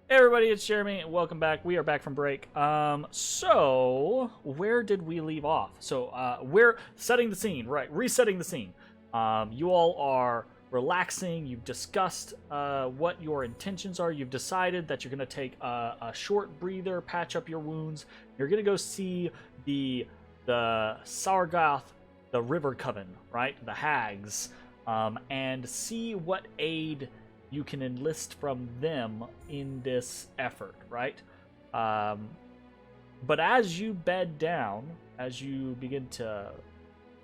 Hey everybody, it's Jeremy, and welcome back. We are back from break. So where did we leave off? So we're setting the scene, right? Resetting the scene. You all are relaxing. You've discussed what your intentions are. You've decided that you're going to take a short breather, patch up your wounds. You're going to go see the Sargoth, the River Coven, right? The hags, and see what aid you can enlist from them in this effort, right? But as you bed down, as you begin to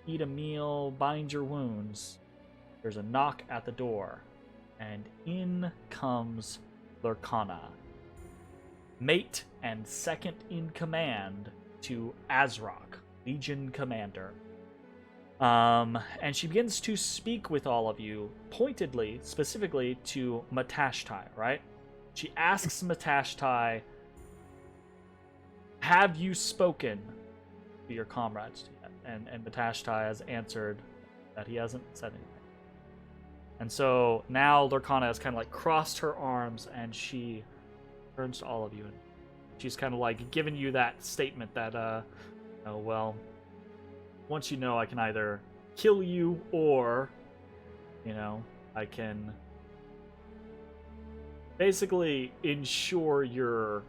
eat a meal, bind your wounds, there's a knock at the door, and in comes Lurkana, mate and second in command to Ezrah, Legion Commander. And she begins to speak with all of you, pointedly, specifically to Matashtai, right? She asks Matashtai, have you spoken to your comrades yet? And Matashtai has answered that he hasn't said anything. And so now Lurkana has kind of like crossed her arms and she turns to all of you and she's kind of like giving you that statement that, oh, well, once you know, I can either kill you or, I can basically ensure your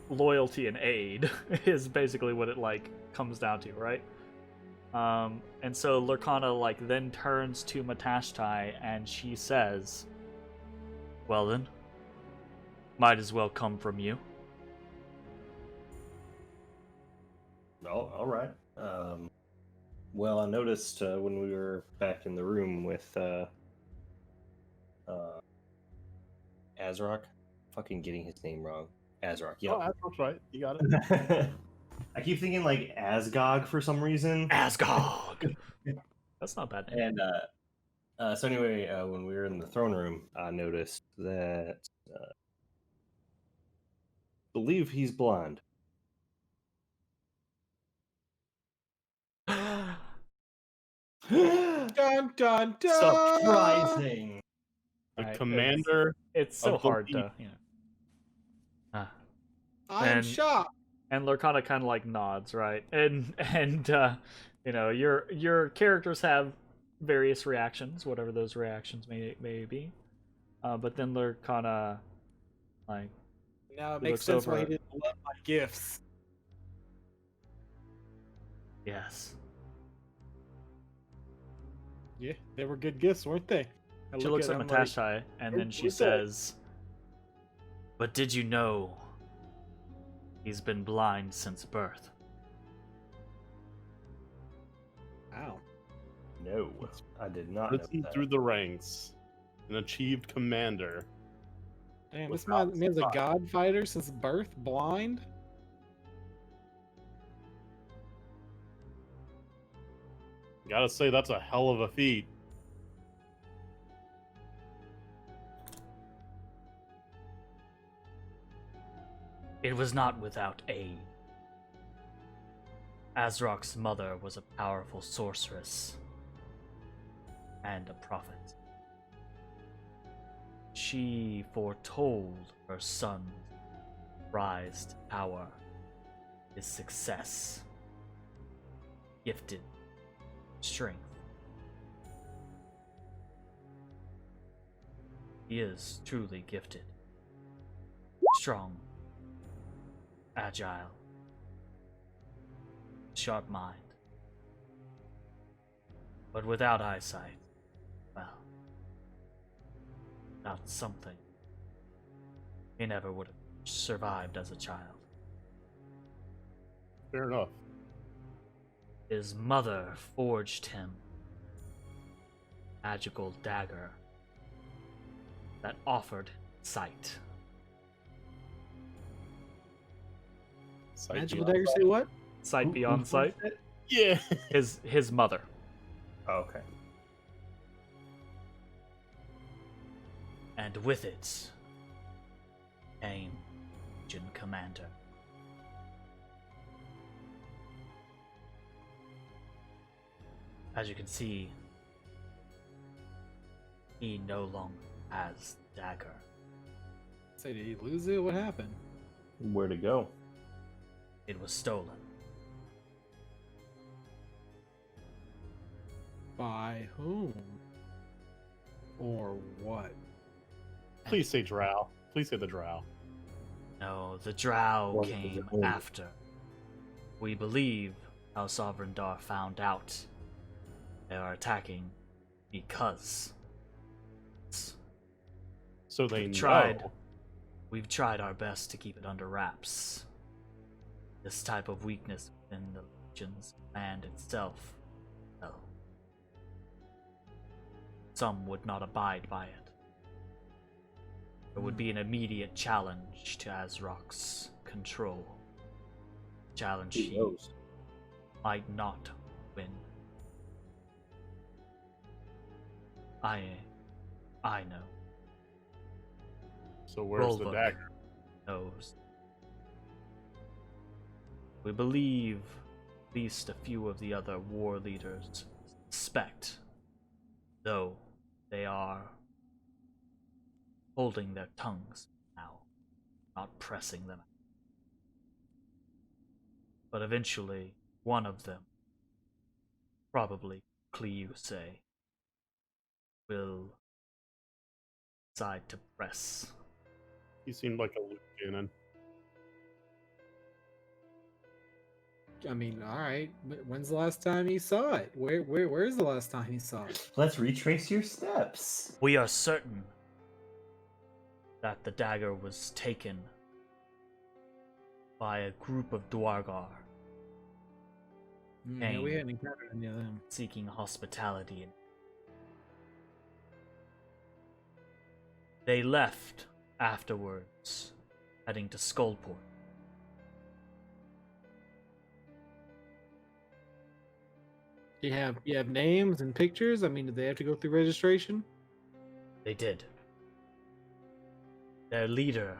loyalty and aid is basically what it comes down to, right? And so Lurkana then turns to Matashtai and she says, well then, might as well come from you. Oh, all right. Well, I noticed when we were back in the room with Ezrah, fucking getting his name wrong. Ezrah, yeah. Oh, that's right. You got it. I keep thinking like Asgog for some reason. Asgog! That's not a bad name. And so anyway, when we were in the throne room, I noticed that I believe he's blind. Dun dun dun! Surprising. The Right, commander. It's so of hard the to, I'm shocked. And Lurkana kind of nods, right? And your characters have various reactions, whatever those reactions may be. But then Lurkana Now it makes sense why he didn't love my gifts. Yes. Yeah, they were good gifts, weren't they? She looks at Matashtai and then she says, but did you know he's been blind since birth? Wow. No, I did not know Risen that. through the ranks, an achieved commander. Damn, this man's a god fighter since birth, blind? Gotta say, that's a hell of a feat. It was not without aid. Azraq's mother was a powerful sorceress and a prophet. She foretold her son's rise to power, his success, gifted strength. He is truly gifted, strong, agile, sharp mind. But without eyesight, well, without something, he never would have survived as a child. Fair enough. His mother forged him a magical dagger that offered sight. Magical dagger say what? Sight beyond sight? Yeah. His mother. Oh, okay. And with it came Legion Commander. As you can see, he no longer has the dagger. say, did he lose it? What happened? Where to go? It was stolen. By whom? Or what? Please say drow. Please say the drow. No, the Drow What is came it? after. We believe how Sovereign Dar found out they are attacking because So they tried. know. We've tried our best to keep it under wraps. This type of weakness within the Legion's land itself, well, some would not abide by it. It would be an immediate challenge to Azrok's control. Challenge Who he knows? might not win. I know. So where's the Rollbook dagger? knows. We believe at least a few of the other war leaders suspect, though they are holding their tongues now, not pressing them. But eventually, one of them, probably Cleuse, will decide to press. He seemed like a loose cannon. I mean, all right. When's the last time he saw it? Where's the last time he saw it? Let's retrace your steps. We are certain that the dagger was taken by a group of Dwargar Yeah, we hadn't encountered any of them. seeking hospitality. They left afterwards, heading to Skullport. You have names and pictures? I mean, did they have to go through registration? They did. Their leader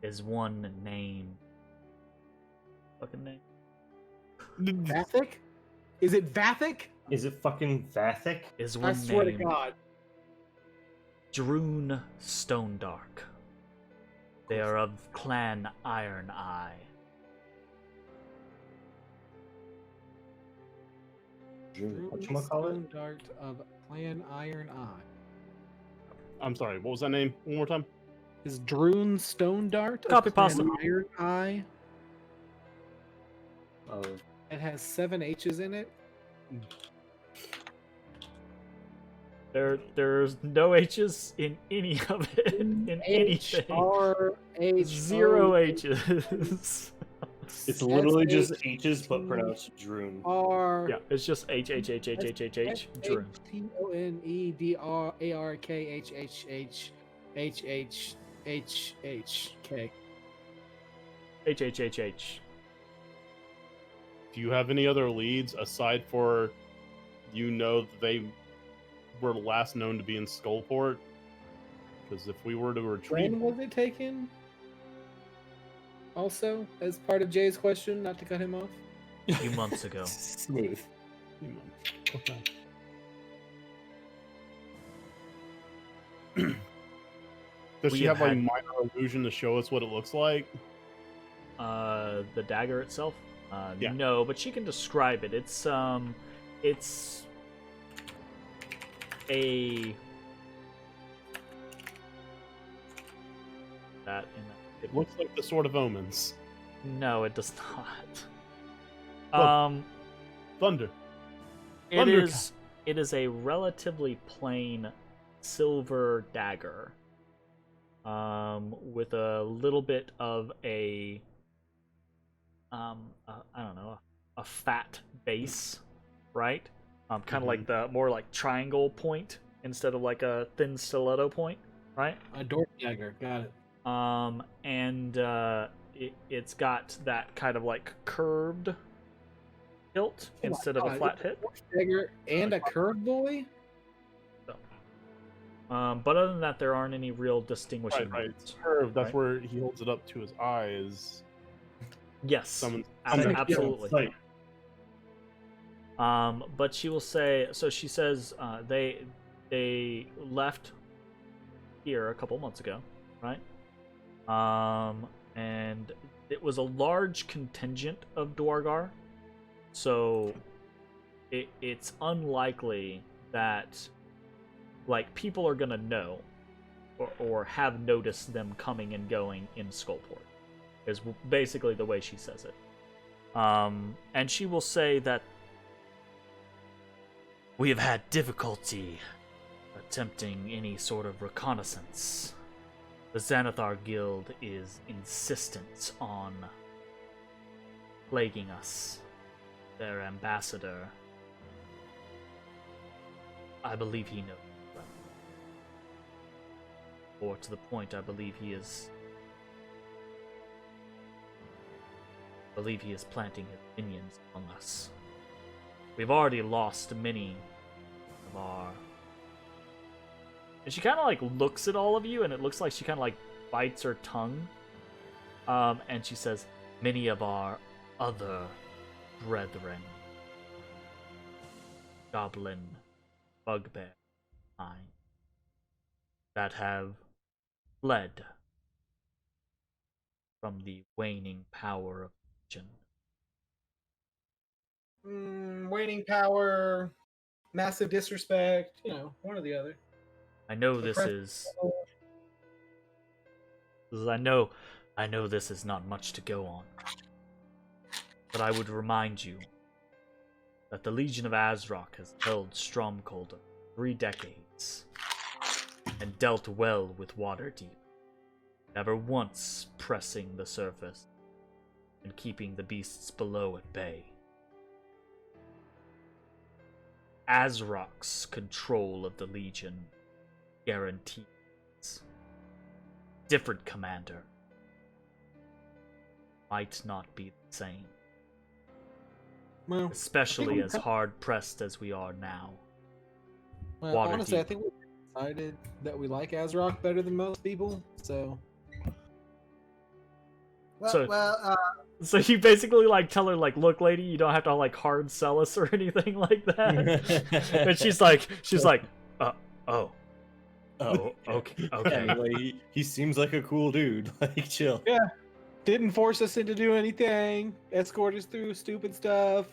is one name. Fucking name? Vathic? Is it Vathic? Is it fucking Vathic? Is I one swear to name God. Droon Stonedark. They are of Clan Iron Eye. Whatchamacallit? Dart of Clan Iron Eye. I'm sorry, what was that name? One more time? Is Droon Stone Dart of Copy Clan pasta. Iron Eye? Oh, It has 7 H's in it. There's no H's in any of it. In anything. H-R-H-O. 0 H's. it's literally just H's but pronounced Droon. R. Yeah, it's just H H H H H H H. Droon. H-T-O-N-E-D-R-A-R-K-H-H-H-H-H-K. H. Do you have any other leads aside for that they were last known to be in Skullport? Because if we were to retreat, When was it taken? Also, as part of Jay's question, not to cut him off. A few months ago. Smooth. okay. Does We she have have like had- minor illusion to show us what it looks like? The dagger itself? Yeah. No, but she can describe it. It's a that in that. It looks like the Sword of Omens. No, it does not. Look. Thunder. It Thundercat. is a relatively plain silver dagger, with a little bit of a I don't know, a fat base, right? Kind of like the more like triangle point instead of like a thin stiletto point, right? A Dork Dagger, got it. And it's got that kind of like curved hilt my instead of a God, flat hit. Dork Dagger and a curved boy? But other than that, there aren't any real distinguishing Right. marks. It's curved. That's right? where he holds it up to his eyes. Yes, Summons. absolutely. Like, But she will say. So she says they left here a couple months ago. right? And it was a large contingent of Dwargar, so it's unlikely that like people are gonna know or have noticed them coming and going in Skullport. Is basically the way she says it. And she will say that we have had difficulty attempting any sort of reconnaissance. The Xanathar Guild is insistent on plaguing us. Their ambassador, I believe he knows them. Or to the point, I believe he is planting his minions among us. We've already lost many of our... And she kind of like looks at all of you, and it looks like she kind of like bites her tongue. And she says, many of our other brethren, goblin, bugbear, kind, that have fled from the waning power of Legion. Waning power, massive disrespect, one or the other. I know this is... I know this is not much to go on. But I would remind you that the Legion of Azrock has held Stromcold 3 decades and dealt well with Waterdeep, never once pressing the surface and keeping the beasts below at bay. Azrock's control of the Legion guarantees different commander might not be the same. Well, especially as hard pressed as we are now. Well, honestly, I think we decided that we like Azrock better than most people, so. So you basically like tell her like, look, lady, you don't have to like hard sell us or anything like that. And she's like, okay. Like, he seems like a cool dude. Like, chill. Yeah. Didn't force us into doing anything. Escort us through stupid stuff.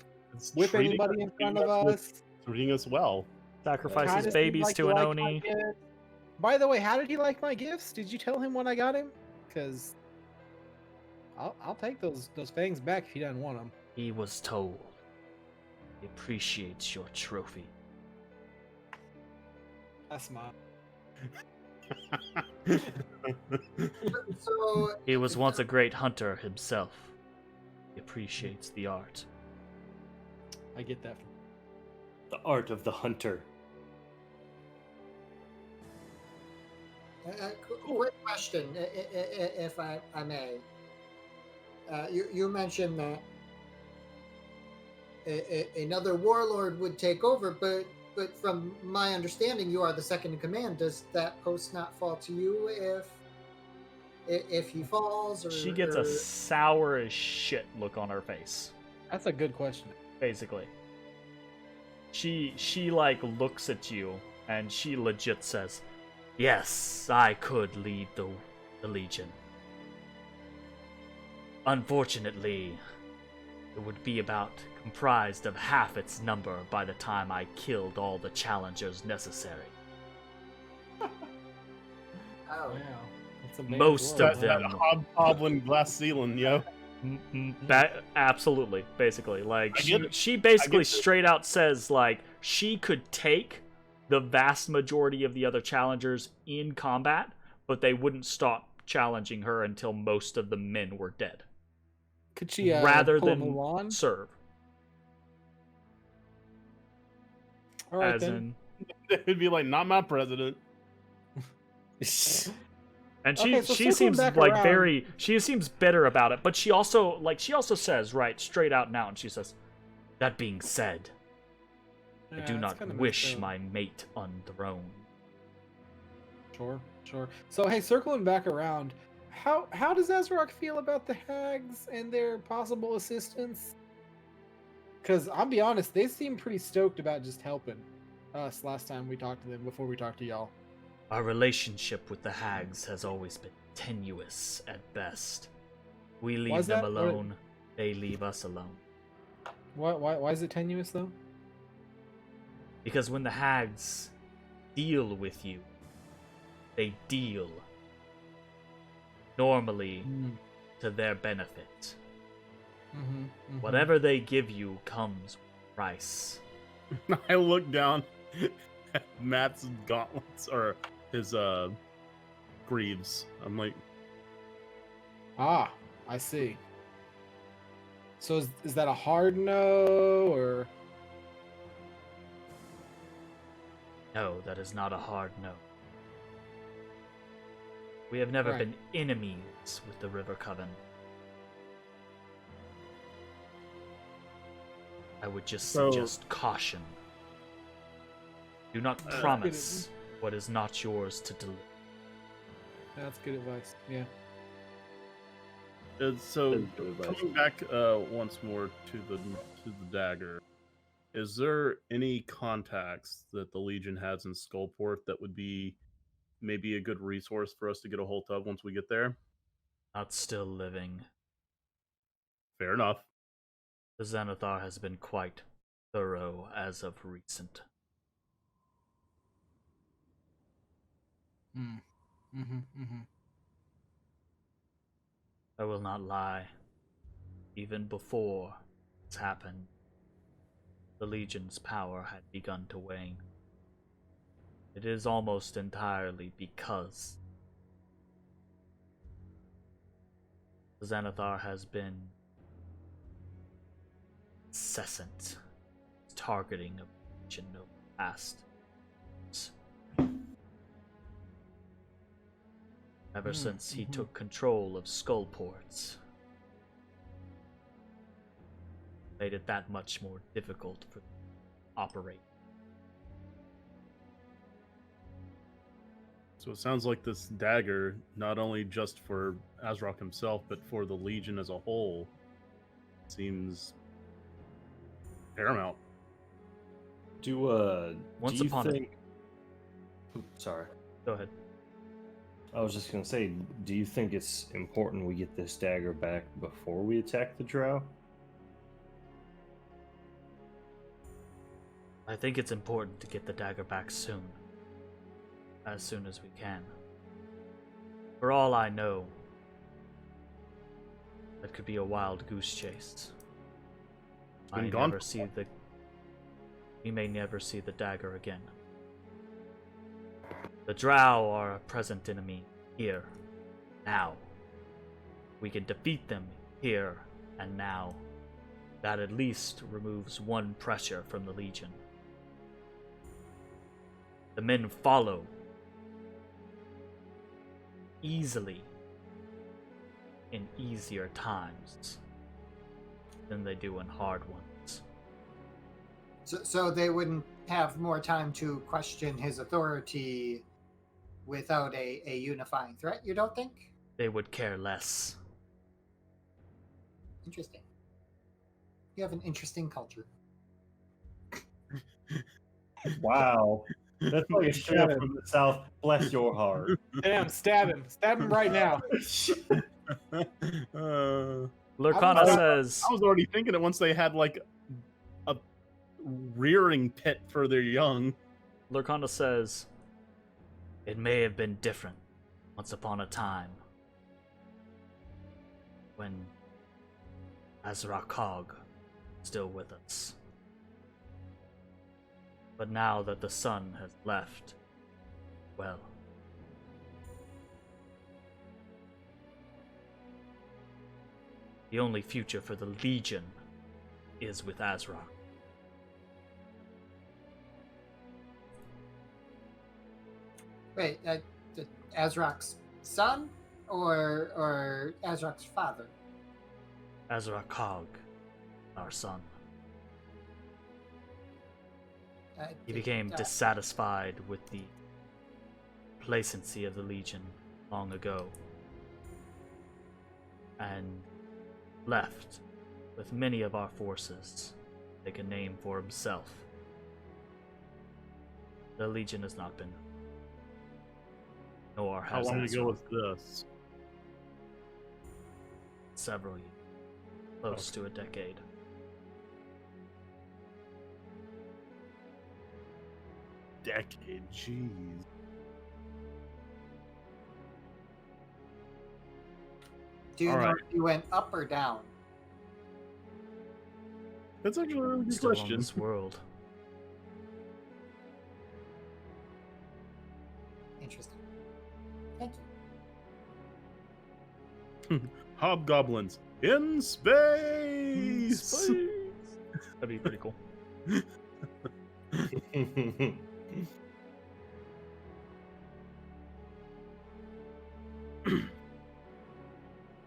Whip anybody in front of us. Treating us well. Sacrifices babies to an Oni. By the way, how did he like my gifts? Did you tell him when I got him? Because I'll take those fangs back if he doesn't want them. He was told. He appreciates your trophy. That's mine. So he was once a great hunter himself. He appreciates the art. I get that. The art of the hunter. Quick question, if I may. You mentioned that another warlord would take over, but from my understanding, you are the second in command. Does that post not fall to you if he falls? Or she gets a sour as shit look on her face. That's a good question. Basically, she like looks at you and she legit says, "Yes, I could lead the Legion. Unfortunately, it would be about comprised of half its number by the time I killed all the challengers necessary. Oh. Wow. Most of them. That hobgoblin glass ceiling, yo. Absolutely, basically. Like, she basically straight out says, like, she could take the vast majority of the other challengers in combat, but they wouldn't stop challenging her until most of the men were dead. Could she rather pull than Mulan? serve? All right, As then. It'd be like, not my president. And Okay, so she circling seems back like around- she seems bitter about it, but she also says, right, straight out now, and she says, that being said, I do it's not kinda wish messed up. my mate on the throne. Sure. So hey, circling back around, how does Azrock feel about the hags and their possible assistance? Because I'll be honest, they seem pretty stoked about just helping us last time we talked to them before we talked to y'all. Our relationship with the hags has always been tenuous at best. We Why leave is them that? alone, they leave us alone. Why is it tenuous though? Because when the hags deal with you, they deal normally to their benefit. Whatever they give you comes with price. I look down at Matt's gauntlets or his greaves. I'm like, Ah, I see. So is that a hard no or? No, that is not a hard no. We have never Right. been enemies with the River Coven. I would just suggest caution. Do not promise what is not yours to deliver. That's good advice. Yeah. so That's good advice. coming back once more to the dagger. Is there any contacts that the Legion has in Skullport that would be maybe a good resource for us to get a hold of once we get there? Not still living. Fair enough. The Xanathar has been quite thorough as of recent. I will not lie. Even before this happened, the Legion's power had begun to wane. It is almost entirely because the Xanathar has been incessant, targeting of the Legion of the past. Ever since he took control of Skullport, made it that much more difficult for them to operate. So it sounds like this dagger, not only just for Azrock himself, but for the Legion as a whole, seems paramount. Once do you upon a- think... Sorry. Go ahead. I was just gonna say, do you think it's important we get this dagger back before we attack the drow? I think it's important to get the dagger back soon. As soon as we can. For all I know, that could be a wild goose chase. been I gone never for see the... We may never see the dagger again. The drow are a present enemy here, now. We can defeat them here and now. That at least removes one pressure from the Legion. The men follow easily in easier times than they do in hard ones. So they wouldn't have more time to question his authority without a unifying threat, you don't think? They would care less. Interesting. You have an interesting culture. Wow. That's like a chef from the south. Bless your heart. Damn, stab him. Stab him right now. Lurkana I- says, I was already thinking it once they had like a rearing pit for their young. Lurkana says, it may have been different once upon a time when Ezrah was still with us. But now that the sun has left, well, the only future for the Legion is with Ezrah. Wait, Azrak's son or Azrak's father? Ezrah Cog, our son. He became dissatisfied with the complacency of the Legion long ago and left with many of our forces to make a name for himself. The Legion has not been Nor How has long ago Ezrah was this? several years, close to a decade. Decade, jeez. Do you All know right. if you went up or down? That's actually a really good Still on question. this world. Interesting. Thank you. Hobgoblins in space. That'd be pretty cool.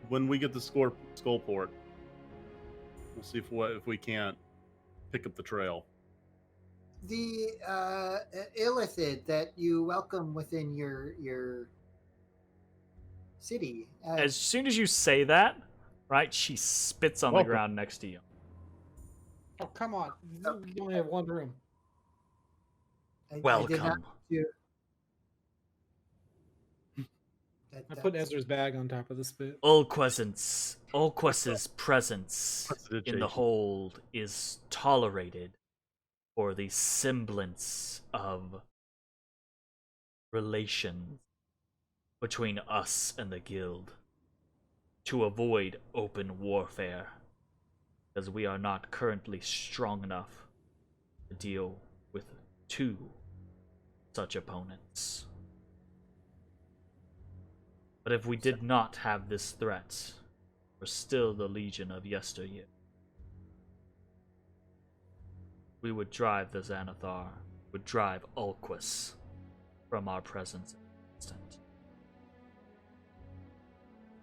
When we get the Skullport, we'll see if we can't pick up the trail. The illithid that you welcome within your city. As soon as you say that, right, she spits on the Welcome. ground next to you. Oh, come on. You only have one room. I did not Welcome. do- I put Ezra's bag on top of the spit. Ulquist's presence in the Prestidigitation. hold is tolerated for the semblance of relations between us and the guild to avoid open warfare, as we are not currently strong enough to deal with two such opponents. But if we did not have this threat, we're still the Legion of yesteryear. We would drive the Xanathar, would drive Ulquist from our presence in an instant.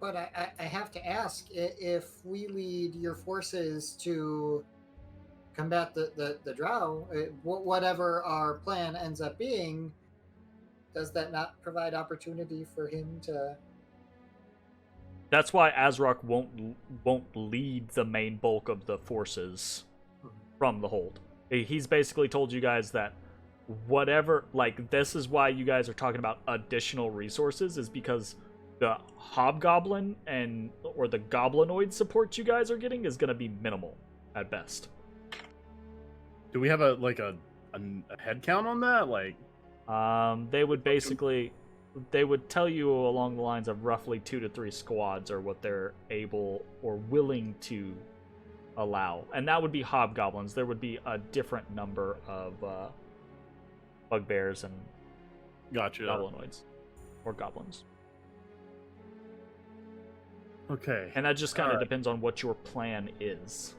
But I have to ask, if we lead your forces to combat the drow, whatever our plan ends up being, does that not provide opportunity for him to... That's why Azrock won't lead the main bulk of the forces from the hold. He's basically told you guys that whatever, like, this is why you guys are talking about additional resources, is because the hobgoblin or the goblinoid support you guys are getting is going to be minimal at best. Do we have a head count on that? Like, They would tell you along the lines of roughly 2 to 3 squads are what they're able or willing to allow, and that would be hobgoblins. There would be a different number of bugbears and gotcha. goblinoids or goblins. Okay. And that just kind of Alright. depends on what your plan is,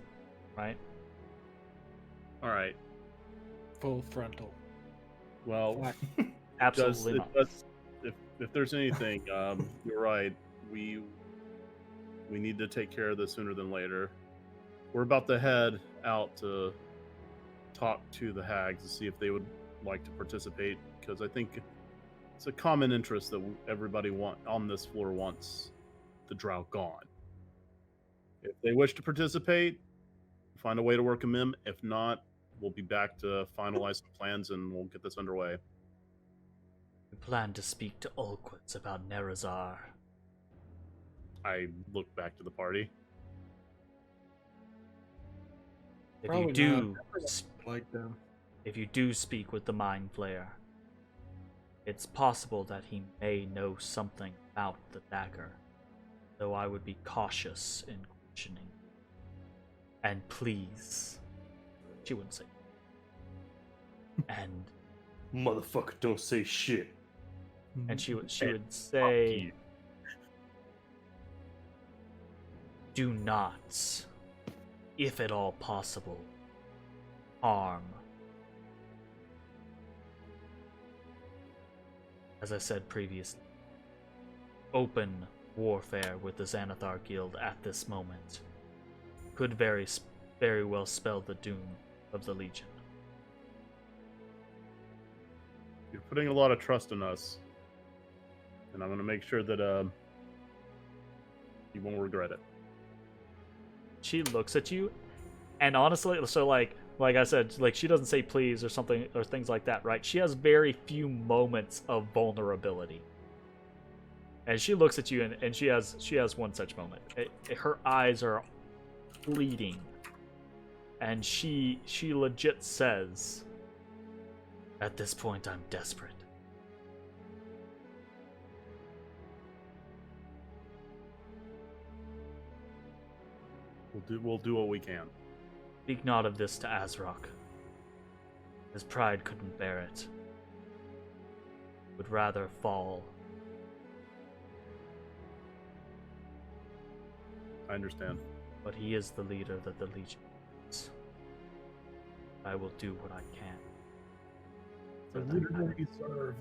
right? All right. Full frontal. Well, Black. Absolutely not. If there's anything, you're right. We need to take care of this sooner than later. We're about to head out to talk to the hags to see if they would like to participate, because I think it's a common interest that everybody on this floor wants the drow gone. If they wish to participate, find a way to work them in. If not, we'll be back to finalize some plans and we'll get this underway. We plan to speak to Ulquist about Nerazar. I look back to the party. If Probably you do, not. Like them. if you do speak with the Mind Flayer, it's possible that he may know something about the dagger, though I would be cautious in questioning. And please, she wouldn't say. And Motherfucker, don't say shit. she would Fuck say, you. do not, if at all possible, harm. As I said previously, open warfare with the Xanathar Guild at this moment could very well spell the doom of the Legion. You're putting a lot of trust in us, and I'm going to make sure that you won't regret it. She looks at you, and honestly, so like I said, like, she doesn't say please or something or things like that, right? She has very few moments of vulnerability. And she looks at you, and she has one such moment. Her eyes are bleeding, and she legit says, "At this point, I'm desperate." We'll do what we can. Speak not of this to Azraq. His pride couldn't bear it. Would rather fall. I understand. But he is the leader that the Legion needs. I will do what I can. The for that leader matter. we serve.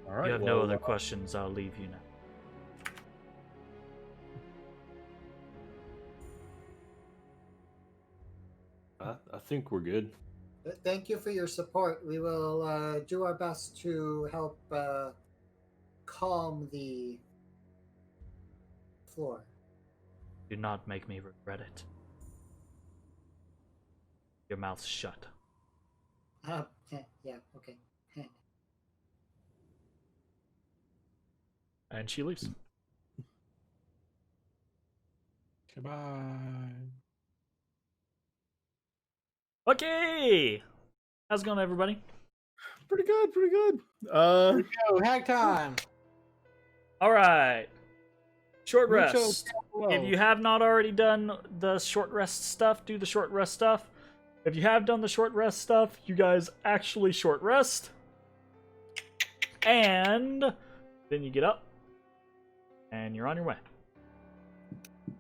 All right. You have no well, other questions, I'll leave you now. I think we're good. Thank you for your support. We will do our best to help calm the floor. Do not make me regret it. Your mouth shut. Yeah, okay. And she leaves. Goodbye. Okay! How's it going, everybody? Pretty good. Pretty good. Go, hag time. Alright. Short Mucho rest. hello. If you have not already done the short rest stuff, do the short rest stuff. If you have done the short rest stuff, you guys actually short rest. And then you get up. And you're on your way.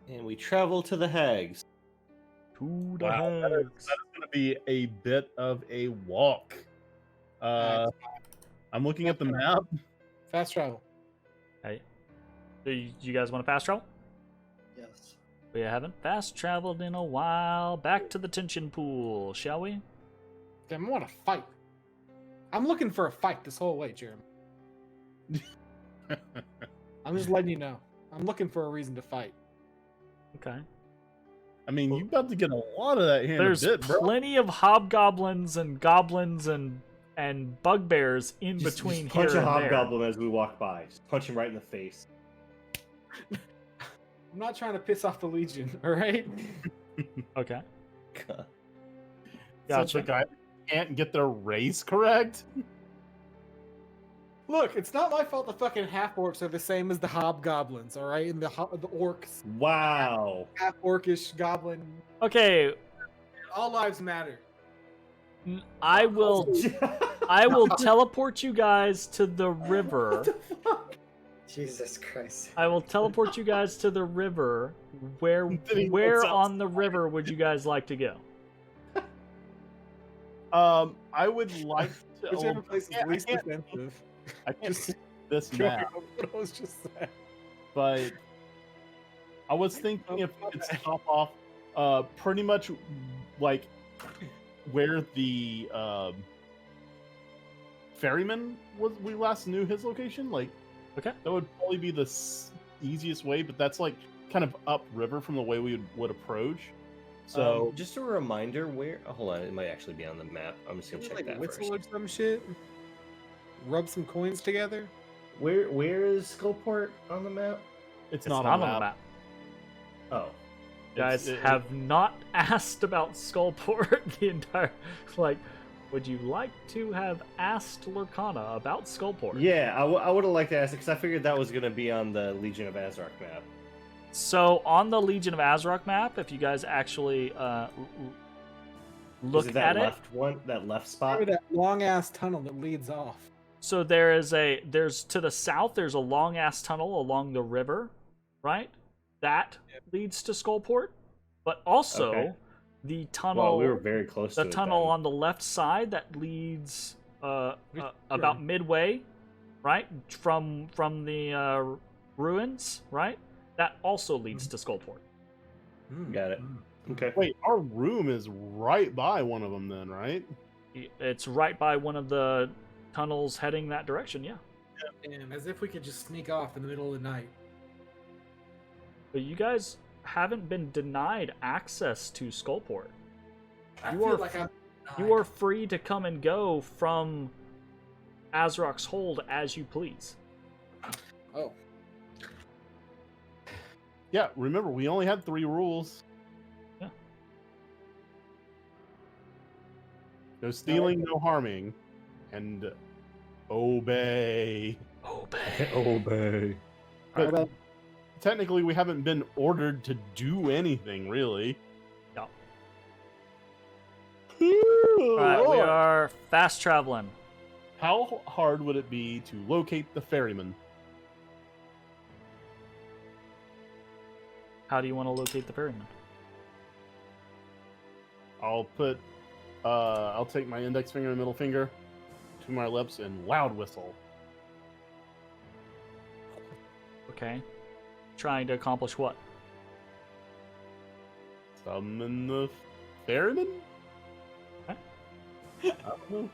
And we travel to the hags. To the Wow, that is hags. going to be a bit of a walk. I'm looking at the map. Fast travel. Hey. Do you guys want to fast travel? Yes. We haven't fast traveled in a while. Back to the tension pool, shall we? Damn, I want to fight. I'm looking for a fight this whole way, Jeremy. I'm just letting you know. I'm looking for a reason to fight. Okay. I mean, you're about to get a lot of that here There's in a bit, bro. plenty of hobgoblins and goblins and bugbears in between just punch here a and there. hobgoblin as we walk by. Just punch him right in the face. I'm not trying to piss off the Legion, all right? Okay. God. Such Gotcha. a guy that can't get their race correct. Look, it's not my fault the fucking half-orcs are the same as the hobgoblins, all right? And the orcs, Wow. half-orcish goblin. Okay. All lives matter. I will teleport you guys to the river. Jesus Christ. I will teleport you guys to the river. Where Didn't where sound on the river would you guys like to go? I would like to. Whichever place is I least can't- defensive. I can't Just see this going map, over what I was just saying. but I was thinking if we could stop off, pretty much like where the ferryman was. We last knew his location. Like, Okay. that would probably be the easiest way, but that's like kind of upriver from the way we would approach. So just a reminder, where? Oh, hold on, it might actually be on the map. I'm just gonna check Like that whistle first. or some shit. Rub some coins together. Where is Skullport on the map? it's It's not not on on the the map. map. Oh, You guys It's- have not asked about Skullport the entire. Like, would you like to have asked Lurkana about Skullport? yeah. I would have liked to ask it because I figured that was gonna be on the Legion of Azark map. So on the Legion of Azraq map, if you guys actually look is it that at it, left one? That left spot? Remember that long ass tunnel that leads off. so there's to the south. There's a long ass tunnel along the river, right? That leads to Skullport, but also Okay. the tunnel. Well, we were very close the to it tunnel then. on the left side that leads Which about midway, right from the ruins, right? That also leads to Skullport. Got it. Okay. Wait, our room is right by one of them, then, right? It's right by one of the tunnels heading that direction. Yeah, Damn, as if we could just sneak off in the middle of the night. but you guys haven't been denied access to Skullport. I You feel are like I'm You are free to come and go from Azrok's hold as you please. Oh. Yeah, remember, we only had 3 rules. Yeah. No stealing, no harming, and obey. Obey. Obey. But Alright. technically, we haven't been ordered to do anything, really. Yeah. Alright, we Lord. are fast traveling. How hard would it be to locate the ferryman? How do you want to locate the ferryman? I'll take my index finger and middle finger to my lips and loud whistle. Okay. Trying to accomplish what? Summon the ferryman? Okay. I don't know.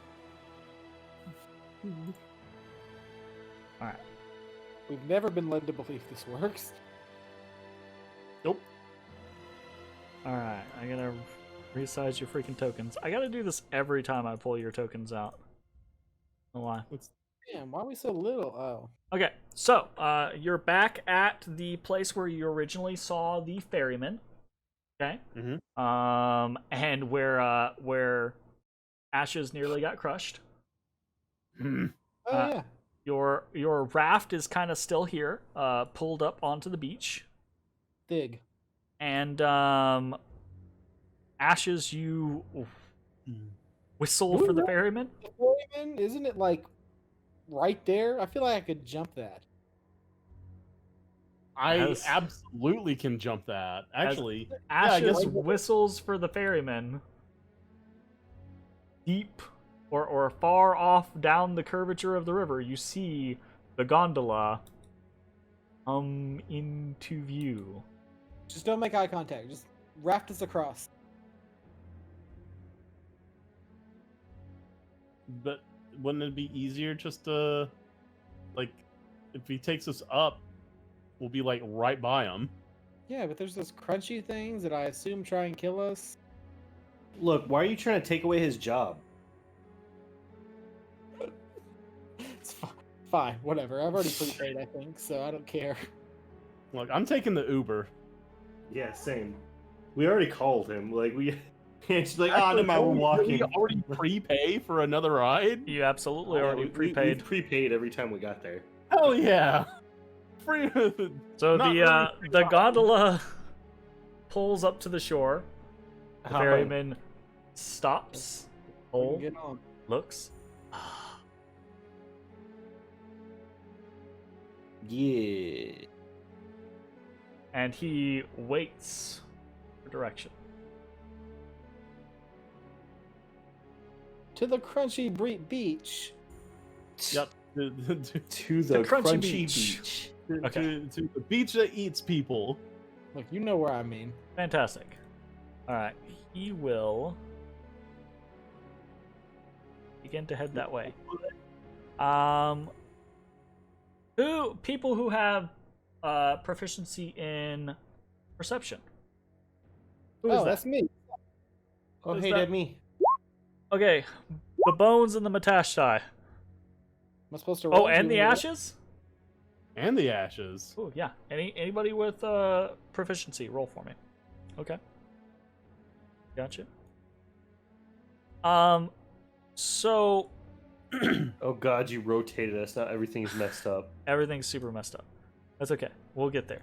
Alright. We've never been led to believe this works. Nope. Alright, I gotta resize your freaking tokens. I gotta do this every time I pull your tokens out. I don't know why. Damn, why are we so little? Oh. Okay, so you're back at the place where you originally saw the ferryman. Okay. Mhm. And where Ashes nearly got crushed. Oh, yeah. Your raft is kind of still here, pulled up onto the beach. Dig. And Ashes, you whistle for the Ooh. ferryman. The ferryman, isn't it like right there? I feel like I could jump that. I As- absolutely can jump that. Actually, Ashes I guess- whistles for the ferryman. Deep or far off down the curvature of the river, you see the gondola come into view. Just don't make eye contact. Just raft us across. but wouldn't it be easier just to, like, if he takes us up, we'll be like right by him. Yeah, but there's those crunchy things that I assume try and kill us. Look, why are you trying to take away his job? It's fine, whatever. I've already prepaid, I think, so I don't care. Look, I'm taking the Uber. Yeah, same. We already called him. Like we, it's like, oh, Actually, never mind, we're did walking. we already prepay for another ride? You absolutely Yeah, already we prepaid. prepaid every time we got there. Hell yeah! Free. So Not the really free the ride. gondola pulls up to the shore. The Hop on. ferryman stops, We can pulls, get on. looks. Yeah. And he waits for direction. To the crunchy beach. Yep. To the The crunchy crunchy beach. beach. Okay. To the beach that eats people. Look, you know where I mean. Fantastic. All right, he will begin to head that way. People who have proficiency in perception. Who is Oh, that? that's me. Oh, Is hey, that- that me. Okay, the bones and the Matashtai. Am I supposed to Oh, roll? and Do the you want me ashes. And the ashes. Oh yeah. Anybody with proficiency, roll for me. Okay. Gotcha. So Oh God, you rotated us. Now everything's messed up. everything's super messed up. That's okay. We'll get there.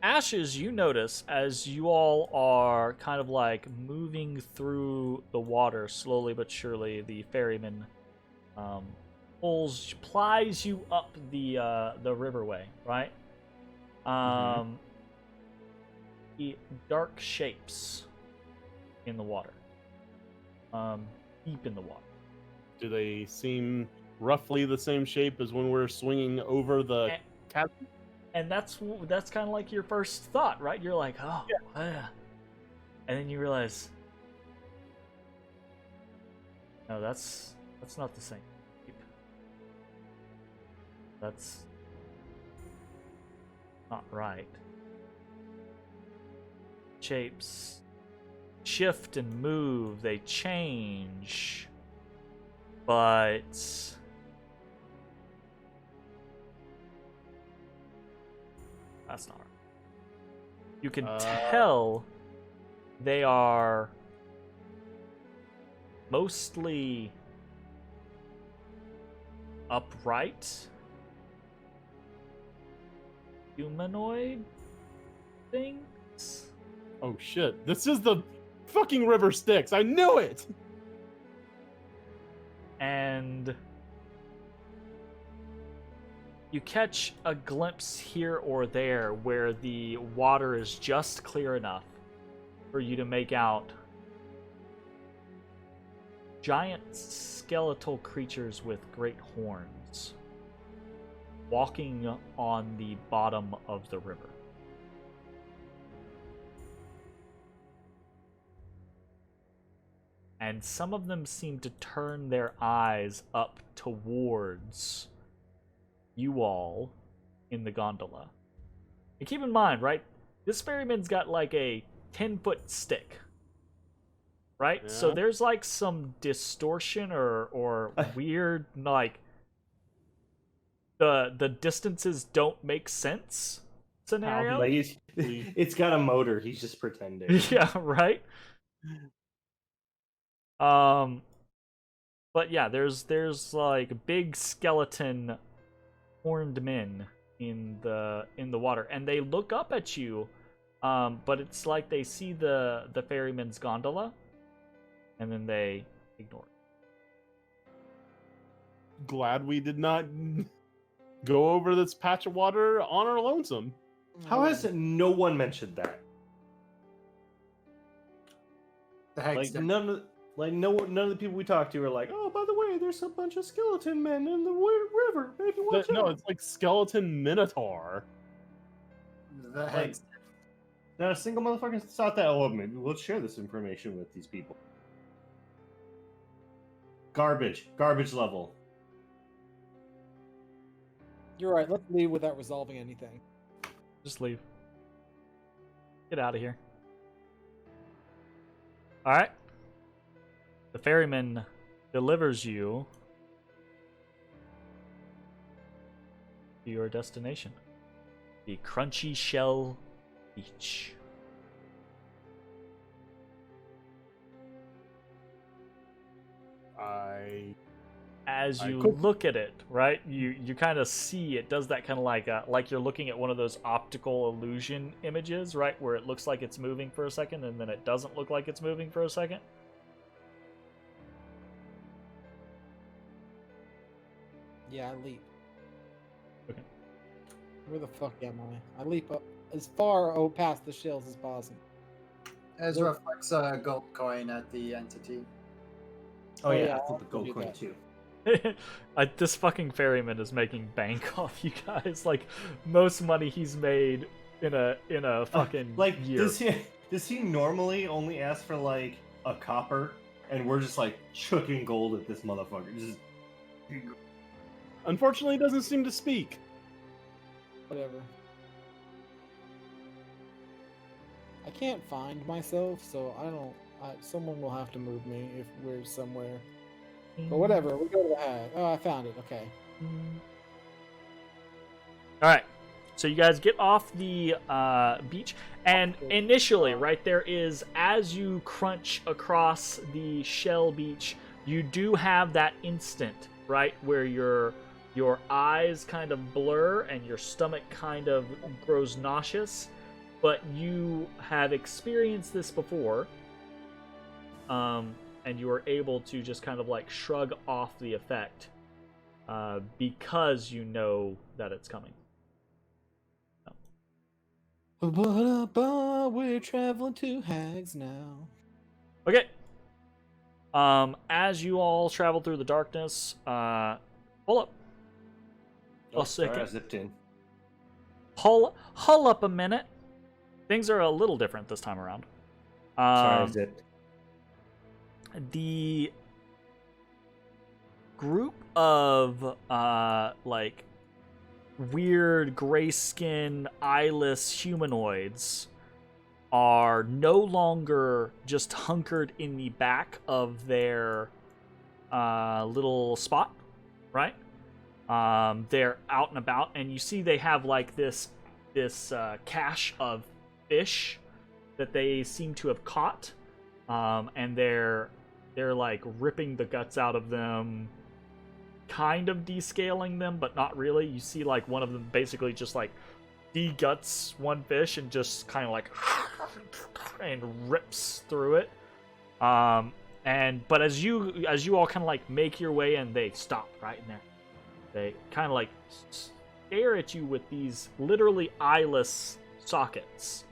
Ashes, you notice as you all are kind of like moving through the water slowly but surely, the ferryman plies you up the riverway, right? The dark shapes in the water, deep in the water. Do they seem roughly the same shape as when we're swinging over the Eh. chasm? And that's kind of like your first thought, right? You're like, oh, yeah. And then you realize, no, that's not the same. That's not right. Shapes shift and move, they change, but that's not right. You can tell they are mostly upright humanoid things. Oh shit! This is the fucking River Styx. I knew it. And you catch a glimpse here or there where the water is just clear enough for you to make out giant skeletal creatures with great horns walking on the bottom of the river. And some of them seem to turn their eyes up towards you all in the gondola. And keep in mind, right, this ferryman's got like a 10-foot stick, right? Yeah. So there's like some distortion or weird, like, the distances don't make sense scenario. Like it's got a motor. He's just pretending. Yeah, right. But yeah, there's like big skeleton horned men in the water, and they look up at you, but it's like they see the ferryman's gondola, and then they ignore it. Glad we did not go over this patch of water on our lonesome. How has no one mentioned that? The hag's Like none of the people we talked to are like, oh, by the way, there's a bunch of skeleton men in the river. Maybe watch No, out. it's like skeleton minotaur. The hag's Not a single motherfucker thought that. Oh, maybe we'll share this information with these people. Garbage level. You're right. Let's leave without resolving anything. Just leave. Get out of here. All right. The ferryman delivers you to your destination, the Crunchy Shell Beach. As you look at it, right, you kind of see it does that kind of like you're looking at one of those optical illusion images, right, where it looks like it's moving for a second and then it doesn't look like it's moving for a second. Yeah, I leap. Okay. Where the fuck am I? I leap up as far past the shells as possible. Ezra flicks a gold coin at the entity. Oh, yeah, yeah, I flip a I'll gold do coin that. too. This fucking ferryman is making bank off you guys. Like, most money he's made in a fucking Like, year. does he normally only ask for like a copper, and we're just like chucking gold at this motherfucker? Just Unfortunately, it doesn't seem to speak. Whatever. I can't find myself, so I don't. Someone will have to move me if we're somewhere. But whatever, we go to the hag. Oh, I found it. Okay. All right, so you guys get off the beach, and initially, right, there is, as you crunch across the shell beach, you do have that instant, right, where your eyes kind of blur and your stomach kind of grows nauseous, but you have experienced this before, and you are able to just kind of like shrug off the effect because you know that it's coming. We're traveling to hags now. Okay. As you all travel through the darkness, hold up. A sorry, I second. zipped in. Hull up a minute. Things are a little different this time around. Sorry, I zipped. The group of like weird gray skin eyeless humanoids are no longer just hunkered in the back of their little spot, right? They're out and about, and you see they have like this cache of fish that they seem to have caught, and they're like ripping the guts out of them, kind of descaling them, but not really. You see like one of them basically just like de-guts one fish and just kind of like and rips through it. But as you all kind of like make your way in, they stop right in there. They kind of like stare at you with these literally eyeless sockets,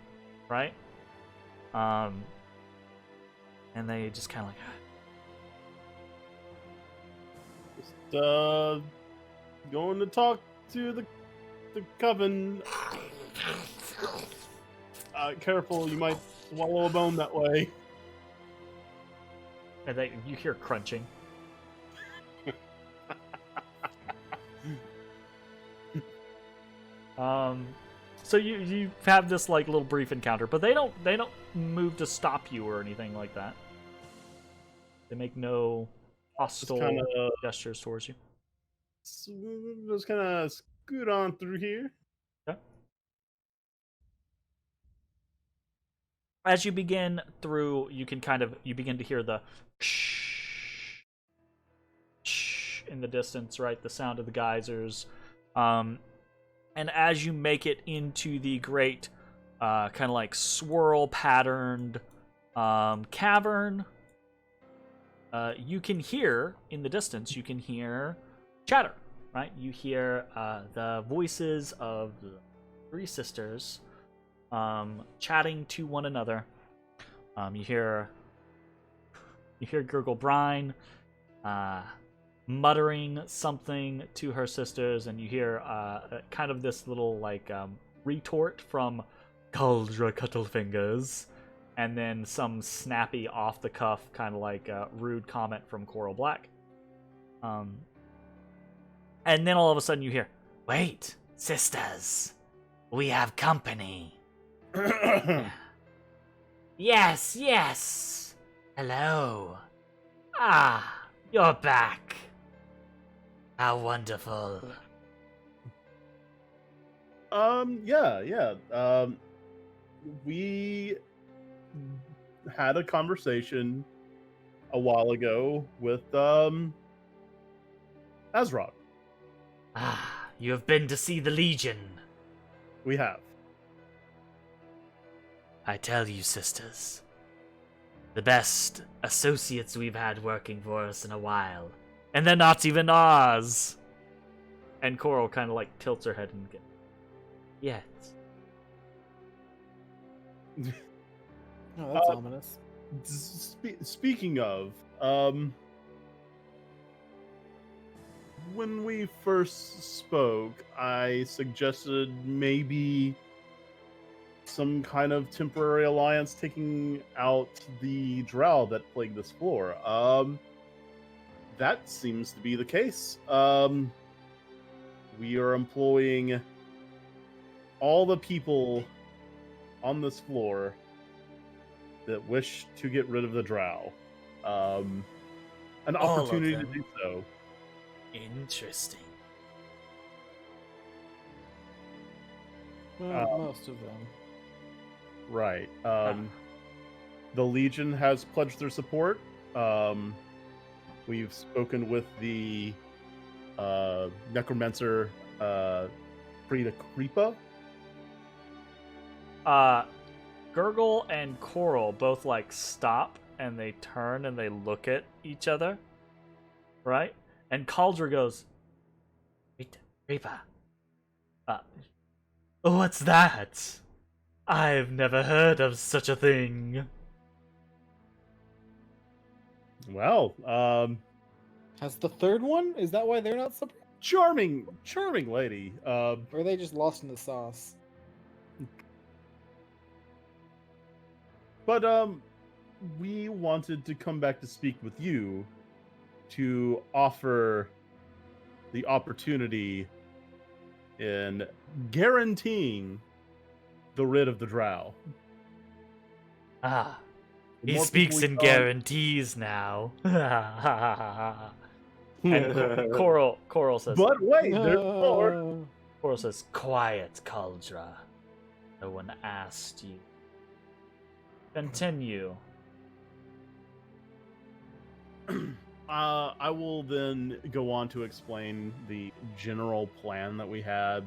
right? And they just kind of like going to talk to the coven. Careful, you might swallow a bone that way. And you hear crunching. So you have this like little brief encounter, but they don't move to stop you or anything like that. They make no hostile gestures towards you. Just kind of scoot on through here. Okay. As you begin through, you begin to hear the in the distance, right? The sound of the geysers. And as you make it into the great, kind of like swirl patterned cavern, you can hear in the distance. You can hear chatter, right? You hear the voices of the three sisters chatting to one another. You hear Gurgle Brine muttering something to her sisters, and you hear kind of this little like retort from Cauldra Cuttlefingers, and then some snappy off the cuff kind of like rude comment from Coral Black. And then all of a sudden you hear, "Wait, sisters, we have company." Yes. Hello. Ah, you're back. How wonderful. Yeah. We had a conversation a while ago with Ezrah. Ah, you have been to see the Legion. We have. I tell you, sisters, the best associates we've had working for us in a while. And they're not even ours. And Coral kind of like tilts her head and gets, yes. Oh, that's ominous. Speaking of, when we first spoke, I suggested maybe some kind of temporary alliance taking out the drow that plague this floor. That seems to be the case. We are employing all the people on this floor that wish to get rid of the drow. An All of opportunity to them? do so. Interesting. Well, most of them. Right. The Legion has pledged their support. We've spoken with the Necromancer Frida Kripa. Gurgle and Coral both like stop and they turn and they look at each other, right? And Cauldra goes, Reaper. What's that? I've never heard of such a thing. Well, Has the third one? Is that why they're not surprised? charming lady. Or are they just lost in the sauce? But we wanted to come back to speak with you to offer the opportunity in guaranteeing the rid of the drow. Ah, The he more speaks people we in tell him- guarantees now. And Coral says, But wait, there's more. No. Coral says, quiet, Cauldra. No one asked you. Continue. I will then go on to explain the general plan that we had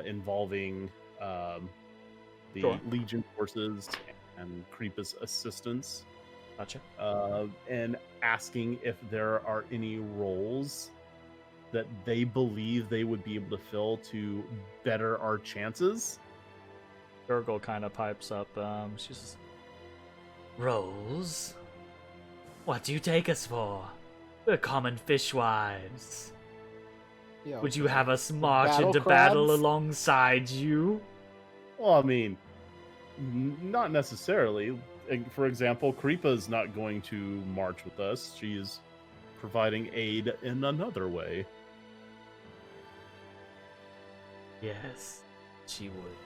involving the Sure. Legion forces and Creepa's assistance, Gotcha. and asking if there are any roles that they believe they would be able to fill to better our chances. Gurgle kind of pipes up. She says, Rolls? What do you take us for? We're common fishwives. Yeah, Would you okay. have us march battle into battle crabs? alongside you? Well, I mean, not necessarily. For example, Creepa's not going to march with us. She's providing aid in another way. Yes, she would.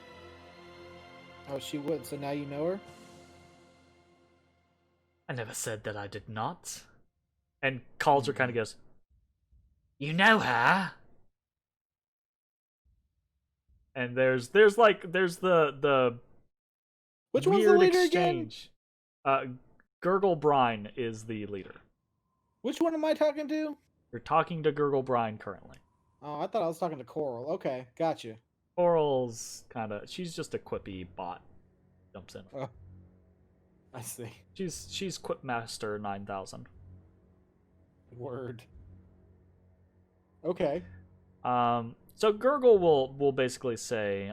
Oh, she would. So now you know her. I never said that I did not. And Cauldra kind of goes, You know her? And there's the Which one's the weird leader again? exchange. Gurgle Brine is the leader. Which one am I talking to? You're talking to Gurgle Brine currently. Oh, I thought I was talking to Coral. Okay, gotcha. Coral's she's just a quippy bot. Jumps in. Oh, I see. She's Quipmaster 9000. Word. Okay. So Gurgle will basically say,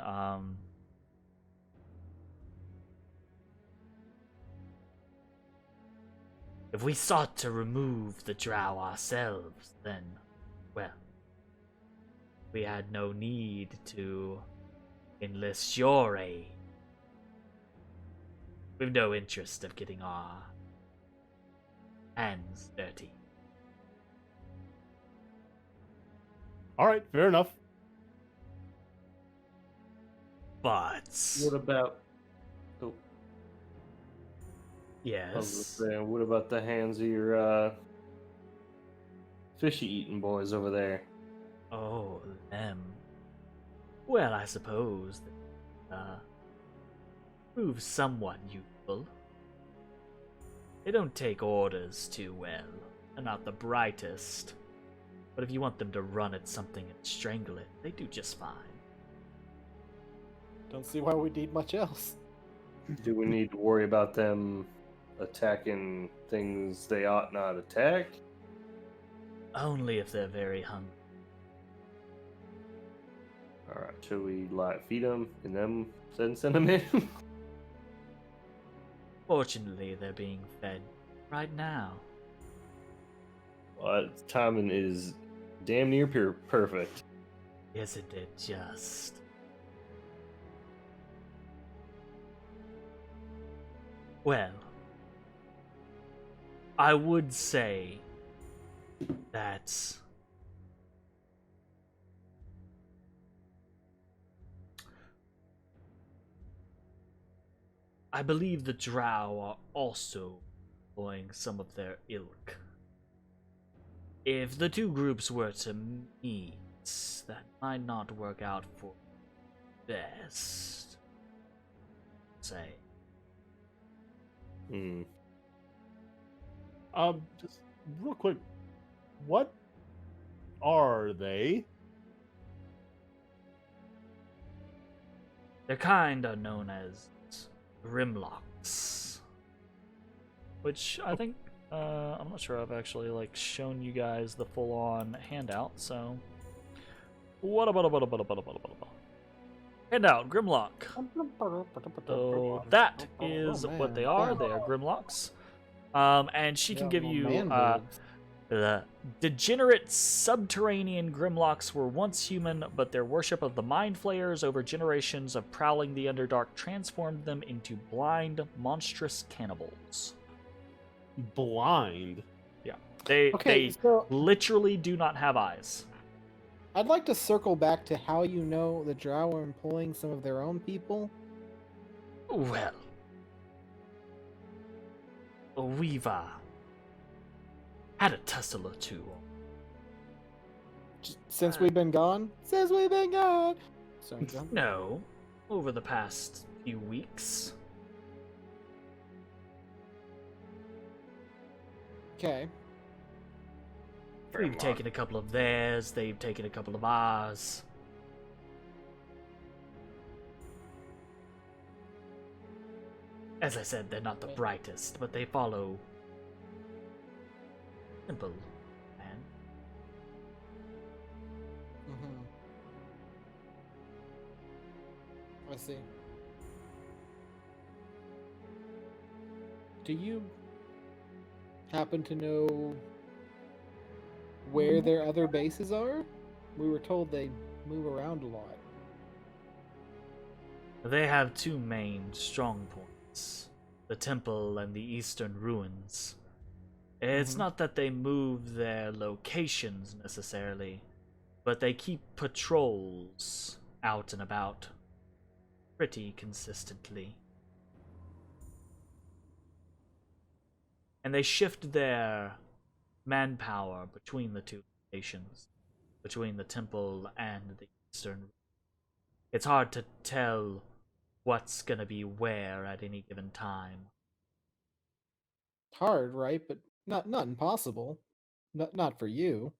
if we sought to remove the drow ourselves, then, well, we had no need to enlist your aid. We've no interest of getting our hands dirty. All right, fair enough. But What about? Oh, I was yes, saying, what about the hands of your fishy eating boys over there? oh them. Well, I suppose that prove somewhat useful. They don't take orders too well. They're not the brightest. But if you want them to run at something and strangle it, they do just fine. Don't see why we need much else. Do we need to worry about them attacking things they ought not attack? Only if they're very hungry. All right, shall we feed them and then send them in? Fortunately, they're being fed right now. Timing is damn near perfect. Isn't it just? Well, I would say that I believe the drow are also employing some of their ilk. If the two groups were to meet, that might not work out for best. Say. Hmm. Just real quick, what are they? They're kinda known as Grimlocks. Which I think, I'm not sure I've actually, shown you guys the full-on handout, so... Handout, Grimlock. So that is what they are. They are Grimlocks. And she can give you the degenerate subterranean Grimlocks were once human, but their worship of the Mind Flayers over generations of prowling the Underdark transformed them into blind, monstrous cannibals. Blind. Yeah, they so literally do not have eyes. I'd like to circle back to how you know the drow are employing some of their own people. Well, we've had a tussle or two. Since we've been gone? Since we've been gone! Sorry, John. No, over the past few weeks. Okay. We've taken a couple of theirs, they've taken a couple of ours. As I said, they're not the brightest, but they follow simple man. I see. Do you happen to know where their other bases are? We were told they move around a lot. They have two main strong points, the temple and the eastern ruins. It's not that they move their locations necessarily, but they keep patrols out and about pretty consistently. And they shift their manpower between the two locations, between the temple and the eastern. It's hard to tell what's gonna be where at any given time. Hard, right? But not impossible. Not for you.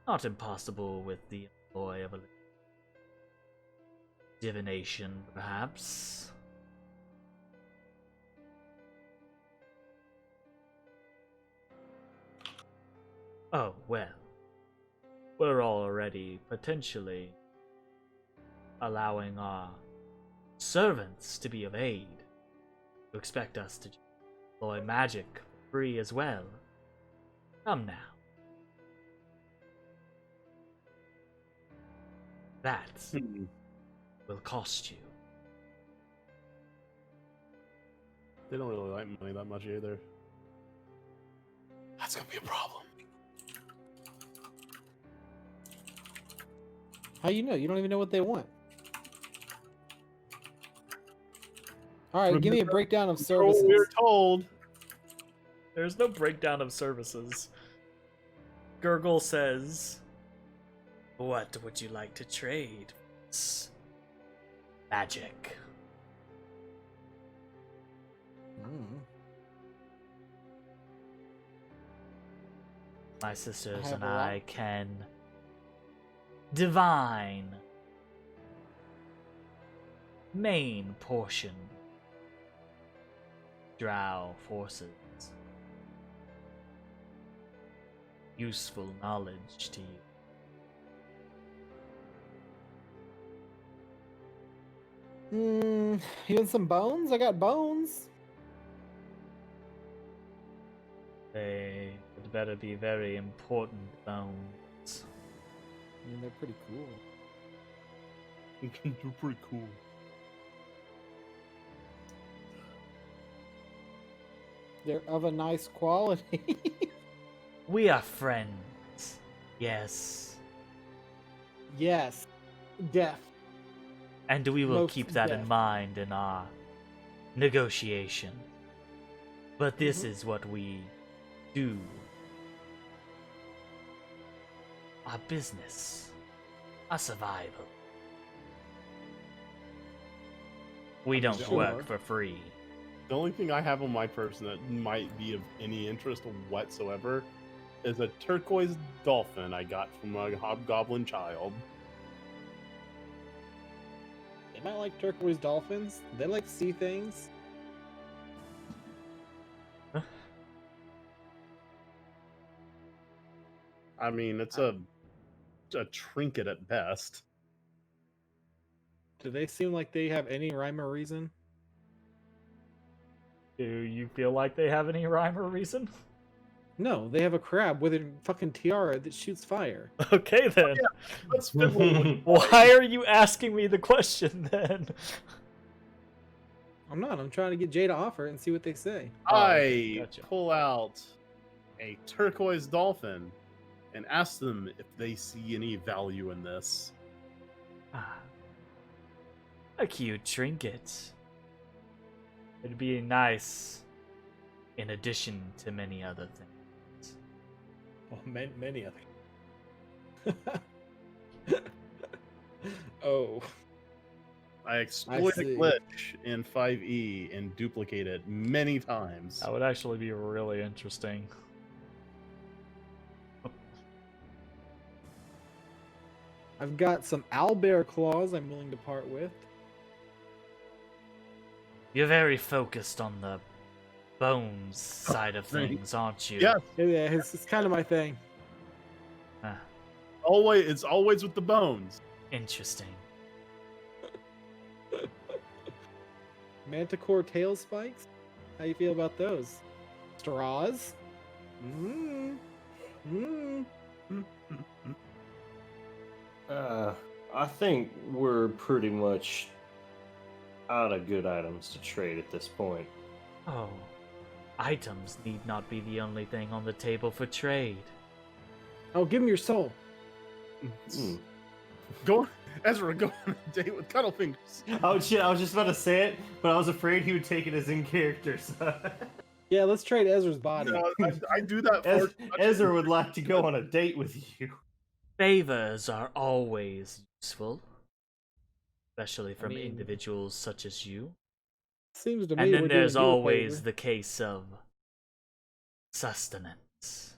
Not impossible with the employ of a divination, perhaps. Oh, well. We're already potentially allowing our servants to be of aid. You expect us to employ magic for free as well? Come now. That will cost you. They don't really like money that much either. That's gonna be a problem. How you know? You don't even know what they want. Alright, give me a breakdown of services. We're told. There's no breakdown of services. Gurgle says, "What would you like to trade?" Magic. My sisters have and a lot. I can divine main portion drow forces. Useful knowledge to you. You want some bones? I got bones. They would better be very important bones. I mean, they're pretty cool. They're pretty cool. They're of a nice quality. We are friends. Yes. Yes. Death. And we will Most keep that in deaf. mind in our negotiation. But this is what we do. Our business. Our survival. We don't Sure. work for free. The only thing I have on my person that might be of any interest whatsoever is a turquoise dolphin I got from a hobgoblin child. They might like turquoise dolphins. They like to see things. I mean, it's a trinket at best. Do they seem like they have any rhyme or reason? Do you feel like they have any rhyme or reason? No, they have a crab with a fucking tiara that shoots fire. Okay then. Let's fiddle. Why are you asking me the question then? I'm not. I'm trying to get Jay to offer it and see what they say. I Gotcha. pull out a turquoise dolphin and ask them if they see any value in this. Ah, a cute trinket. It'd be nice in addition to many other things. Well, many other. Oh, I exploit a see. glitch in 5e and duplicate it many times. That would actually be really interesting. I've got some owlbear claws I'm willing to part with. You're very focused on the bones side of Right. things, aren't you? Yes, Yeah, it's kind of my thing. Ah, it's always with the bones. interesting. Manticore tail spikes? How you feel about those? Straws? Mmm. Mmm. I think we're pretty much out of good items to trade at this point. Oh, items need not be the only thing on the table for trade. Oh, give him your soul. Hmm. Go, Ezra, go on a date with Cuddlefingers. Oh shit! I was just about to say it, but I was afraid he would take it as in character. So. Yeah, let's trade Ezra's body. No, I do that for Ezra would like to go on a date with you. Favors are always useful, especially from mean- individuals such as you. Seems to me And we're then doing there's you a always favor. the case of sustenance.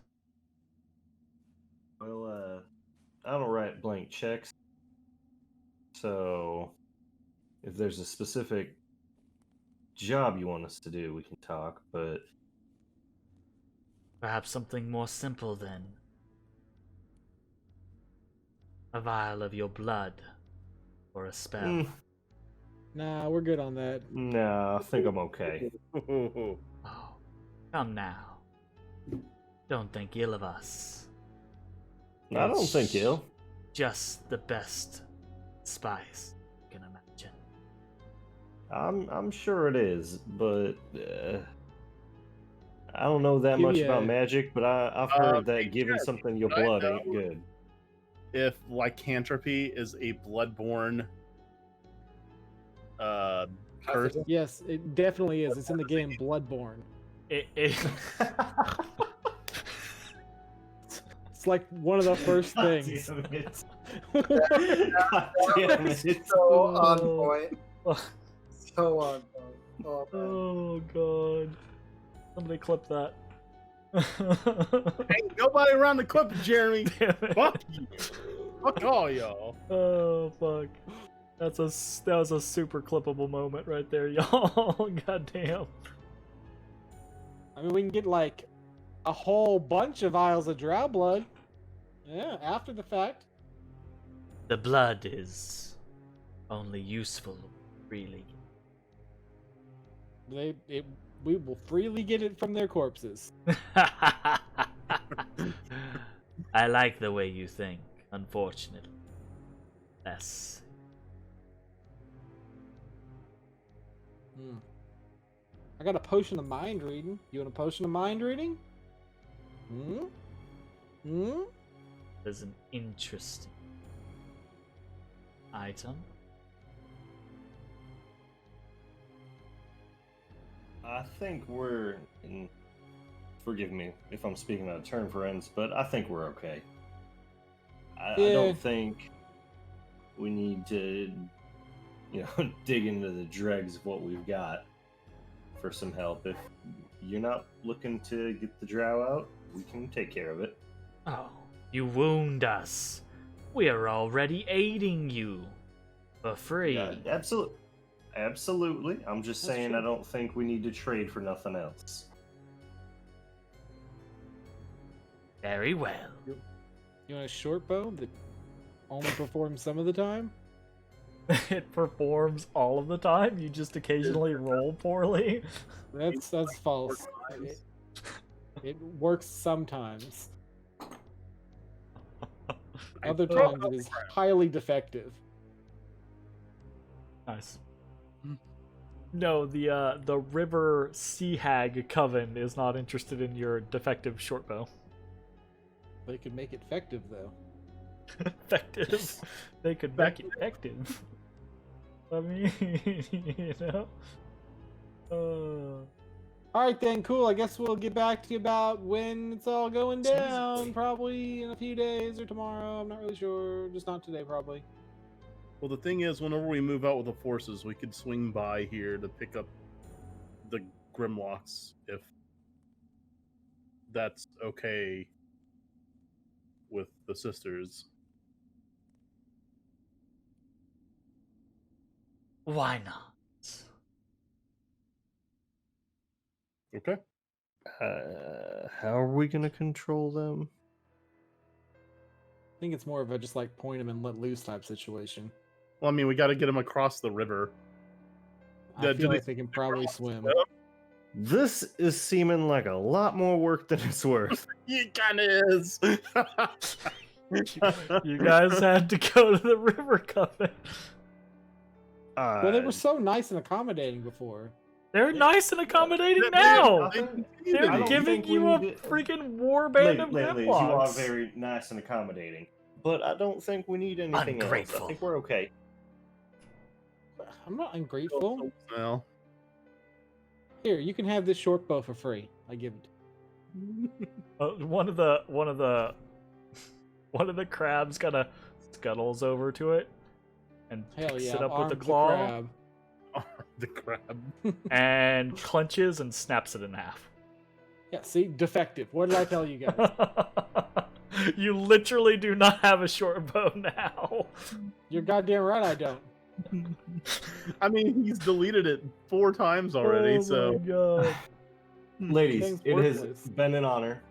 Well, I don't write blank checks, so if there's a specific job you want us to do, we can talk. But Perhaps something more simple then. A vial of your blood, or a spell. mm, Nah, we're good on that. no, I think I'm okay. Oh, come now. Don't think ill of us. I don't think ill. Just the best spice you can imagine. I'm sure it is, but I don't know that Give much me about a- magic. But I've heard that yeah, giving something your I blood know. ain't good. If lycanthropy is a bloodborne curse, Yes, it definitely is. It's in the game Bloodborne. It It's like one of the first God things. damn it. God damn it. So on point. So on point. Oh, man. Oh god. Somebody clip that. ain't nobody around the clip, Jeremy. Damn it. Fuck you. Fuck all y'all. Oh fuck. That was a super clippable moment right there, y'all. God damn. I mean, we can get like a whole bunch of vials of drow blood. Yeah, after the fact. The blood is only useful, really. We will freely get it from their corpses. I like the way you think, unfortunately. Yes. I got a potion of mind reading. You want a potion of mind reading? There's an interesting item. I think we're. And forgive me if I'm speaking out of turn, friends, but I think we're okay. I Yeah. don't think we need to, dig into the dregs of what we've got for some help. If you're not looking to get the drow out, we can take care of it. Oh, you wound us. We are already aiding you. For free. Yeah, absolutely. I'm just That's saying true. I don't think we need to trade for nothing else. Very well. You want a short bow that only performs some of the time? It performs all of the time. You just occasionally roll poorly. That's false. It works sometimes. Other times it is highly defective. Nice. No, the River Sea Hag Coven is not interested in your defective short bow. They could make it effective though. Effective. They could make it effective. I mean, All right, then, cool. I guess we'll get back to you about when it's all going down. Jesus. Probably in a few days or tomorrow. I'm not really sure. Just not today, probably. Well, the thing is, whenever we move out with the forces, we could swing by here to pick up the Grimlocks if that's okay with the sisters. Why not? Okay. How are we gonna control them? I think it's more of a just like point them and let loose type situation. Well, I mean, we got to get them across the river. I Yeah, feel do like they- they can probably swim. This is seeming like a lot more work than it's worth. It kind of is. You guys had to go to the river coven. Well, they were so nice and accommodating before. They're nice and accommodating They- now. they continue to They're I don't be. giving think we you a need to- freaking warband of Ladies, you are Grimlocks. very nice and accommodating, but I don't think we need anything else. Ungrateful. I think we're okay. I'm not ungrateful. Well, Here, you can have this short bow for free. I give it. One of the crabs kind of scuttles over to it and Hell picks yeah! it up armed with the the claw crab. the crab. and clenches and snaps it in half. Yeah, see, defective. What did I tell you guys? You literally do not have a short bow now. You're goddamn right, I don't. I mean, he's deleted it 4 times already, Oh so my God. Ladies, Thing's it has worthless. been an honor.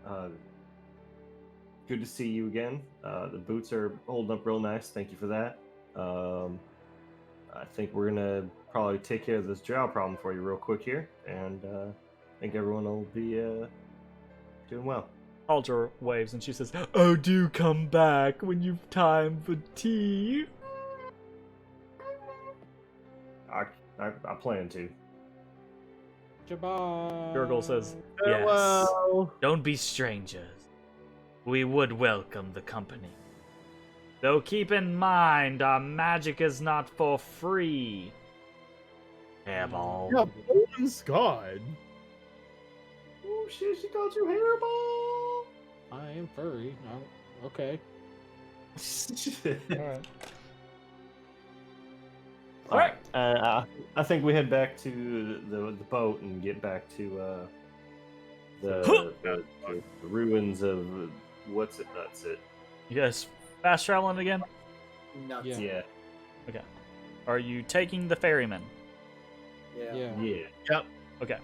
Good to see you again. The boots are holding up real nice. Thank you for that. I think we're gonna probably take care of this drow problem for you real quick here, and I think everyone will be doing well. Alger waves and she says, "Oh, do come back when you've time for tea." I plan to. Goodbye. Gurgle says, "Yes. farewell. Don't be strangers. We would welcome the company. Though keep in mind, our magic is not for free. Hairball." Yeah, Bowen's God. Oh shit! She called you hairball. I am furry. Okay. Alright. All right. I think we head back to the boat and get back to the ruins of what's it? That's it. You guys fast traveling again? Nuts. Yeah. Yeah. Are you taking the ferryman? Yeah. Yeah. Okay.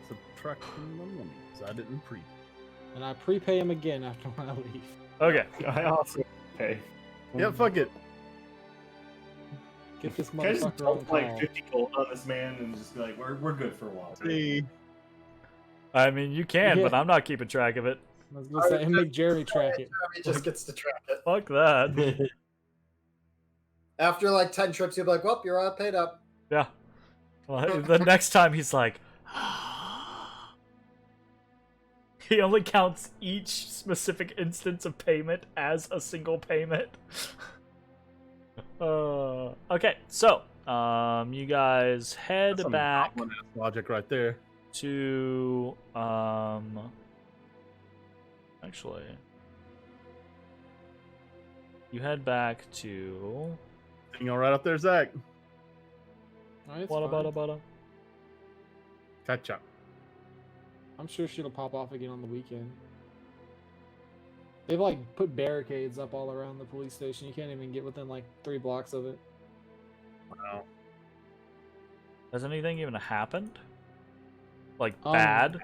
Subtracting the money, 'cause I didn't pre. And I prepay him again after I leave. Okay. I also pay. Yeah, fuck it. Get this Can I just motherfucker on dump like call. 50 gold on this man and just be like, we're good for a while. See, I mean, you can, but Yeah. I'm not keeping track of it. I was gonna say, and make Jeremy track it. He just gets to track it. Fuck that. After like 10 trips, you'll be like, well, you're all paid up. Yeah. Well, the next time he's like, he only counts each specific instance of payment as a single payment. Okay, so you guys head that's some back goblin-ass logic right there. to actually you head back to Sitting all right up there, Zach. Alright, it's Wada fine. bada bada. Catch up. I'm sure she'll pop off again on the weekend. They've like put barricades up all around the police station. You can't even get within like 3 blocks of it. Wow. Has anything even happened? Like Um, bad?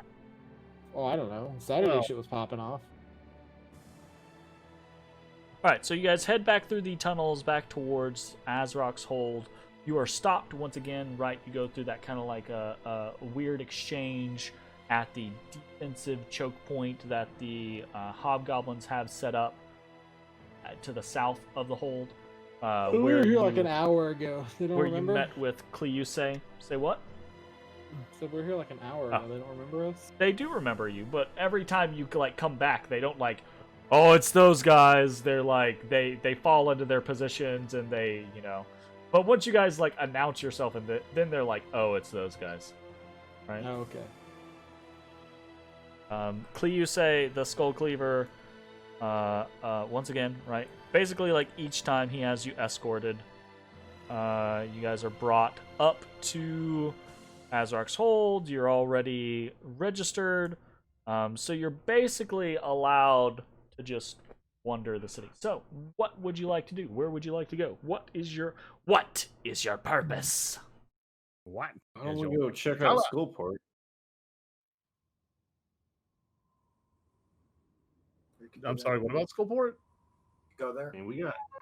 Oh, I don't know. Saturday Well- shit was popping off. Alright, so you guys head back through the tunnels back towards Azrock's hold. You are stopped once again, right? You go through that kind of like a weird exchange at the defensive choke point that the hobgoblins have set up to the south of the hold. We Where were here like you- an hour ago. They don't where remember? you met with Cleuse. Say what? So we're here like an hour ago. They don't remember us? They do remember you, but every time you like come back, they don't like, oh, it's those guys. They're like they fall into their positions and they, But once you guys like announce yourself, and then they're like, "Oh, it's those guys," right? Oh, okay. Cleuse, the Skull Cleaver, once again, right? Basically, like each time he has you escorted, you guys are brought up to Azrak's Hold. You're already registered, so you're basically allowed to just wander the city. So, what would you like to do? Where would you like to go? What is your purpose? What? Why don't we go check out Skullport? I'm sorry. What about Skullport? Go there. I mean,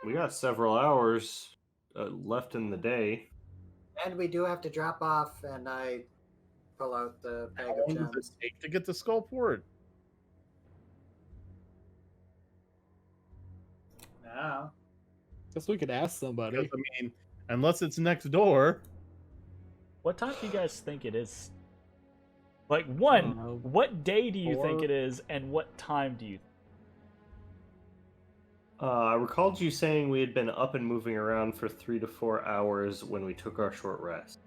we got several hours left in the day. And we do have to drop off, and I pull out the bag How of long does gems. it take to get to Skullport? Now. Guess we could ask somebody. Because, I mean, unless it's next door. What time do you guys think it is? Like, one, what day do you think 4? it is, and what time do you think? I recalled you saying we had been up and moving around for 3 to 4 hours when we took our short rest.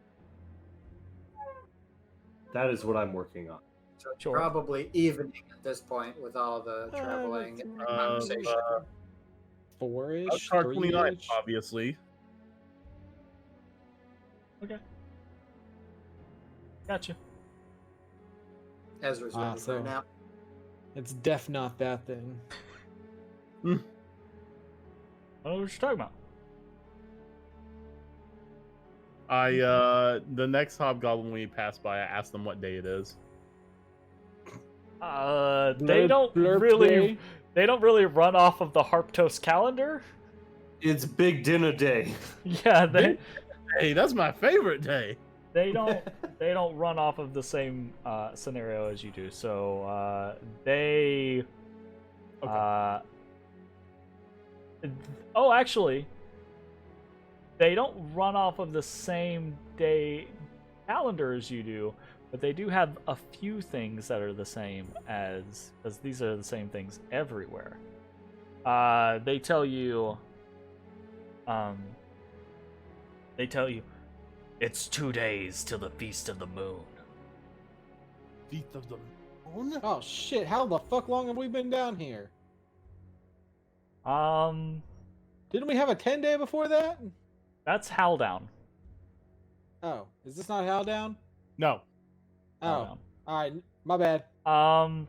That is what I'm working on. So it's Sure. probably evening at this point with all the traveling and conversation. 4-ish? Car 29, 3-ish? obviously. Okay. Gotcha. Ezra's ready for so- a nap. It's def not that thing. I don't know what you're talking about. The next hobgoblin we pass by, I asked them what day it is. They Blurb- don't blurb really day. they don't really run off of the Harptos calendar. It's big dinner day. Yeah, they Hey, that's my favorite day. they don't run off of the same scenario as you do. So they actually they don't run off of the same day calendar as you do, but they do have a few things that are the same as these are the same things everywhere. They tell you it's 2 days till the Feast of the Moon. Feast of the Moon? Oh shit, how the fuck long have we been down here? Didn't we have a 10-day before that? That's Howldown. Oh, is this not Howldown? No. Oh, Howldown. alright, my bad. Um,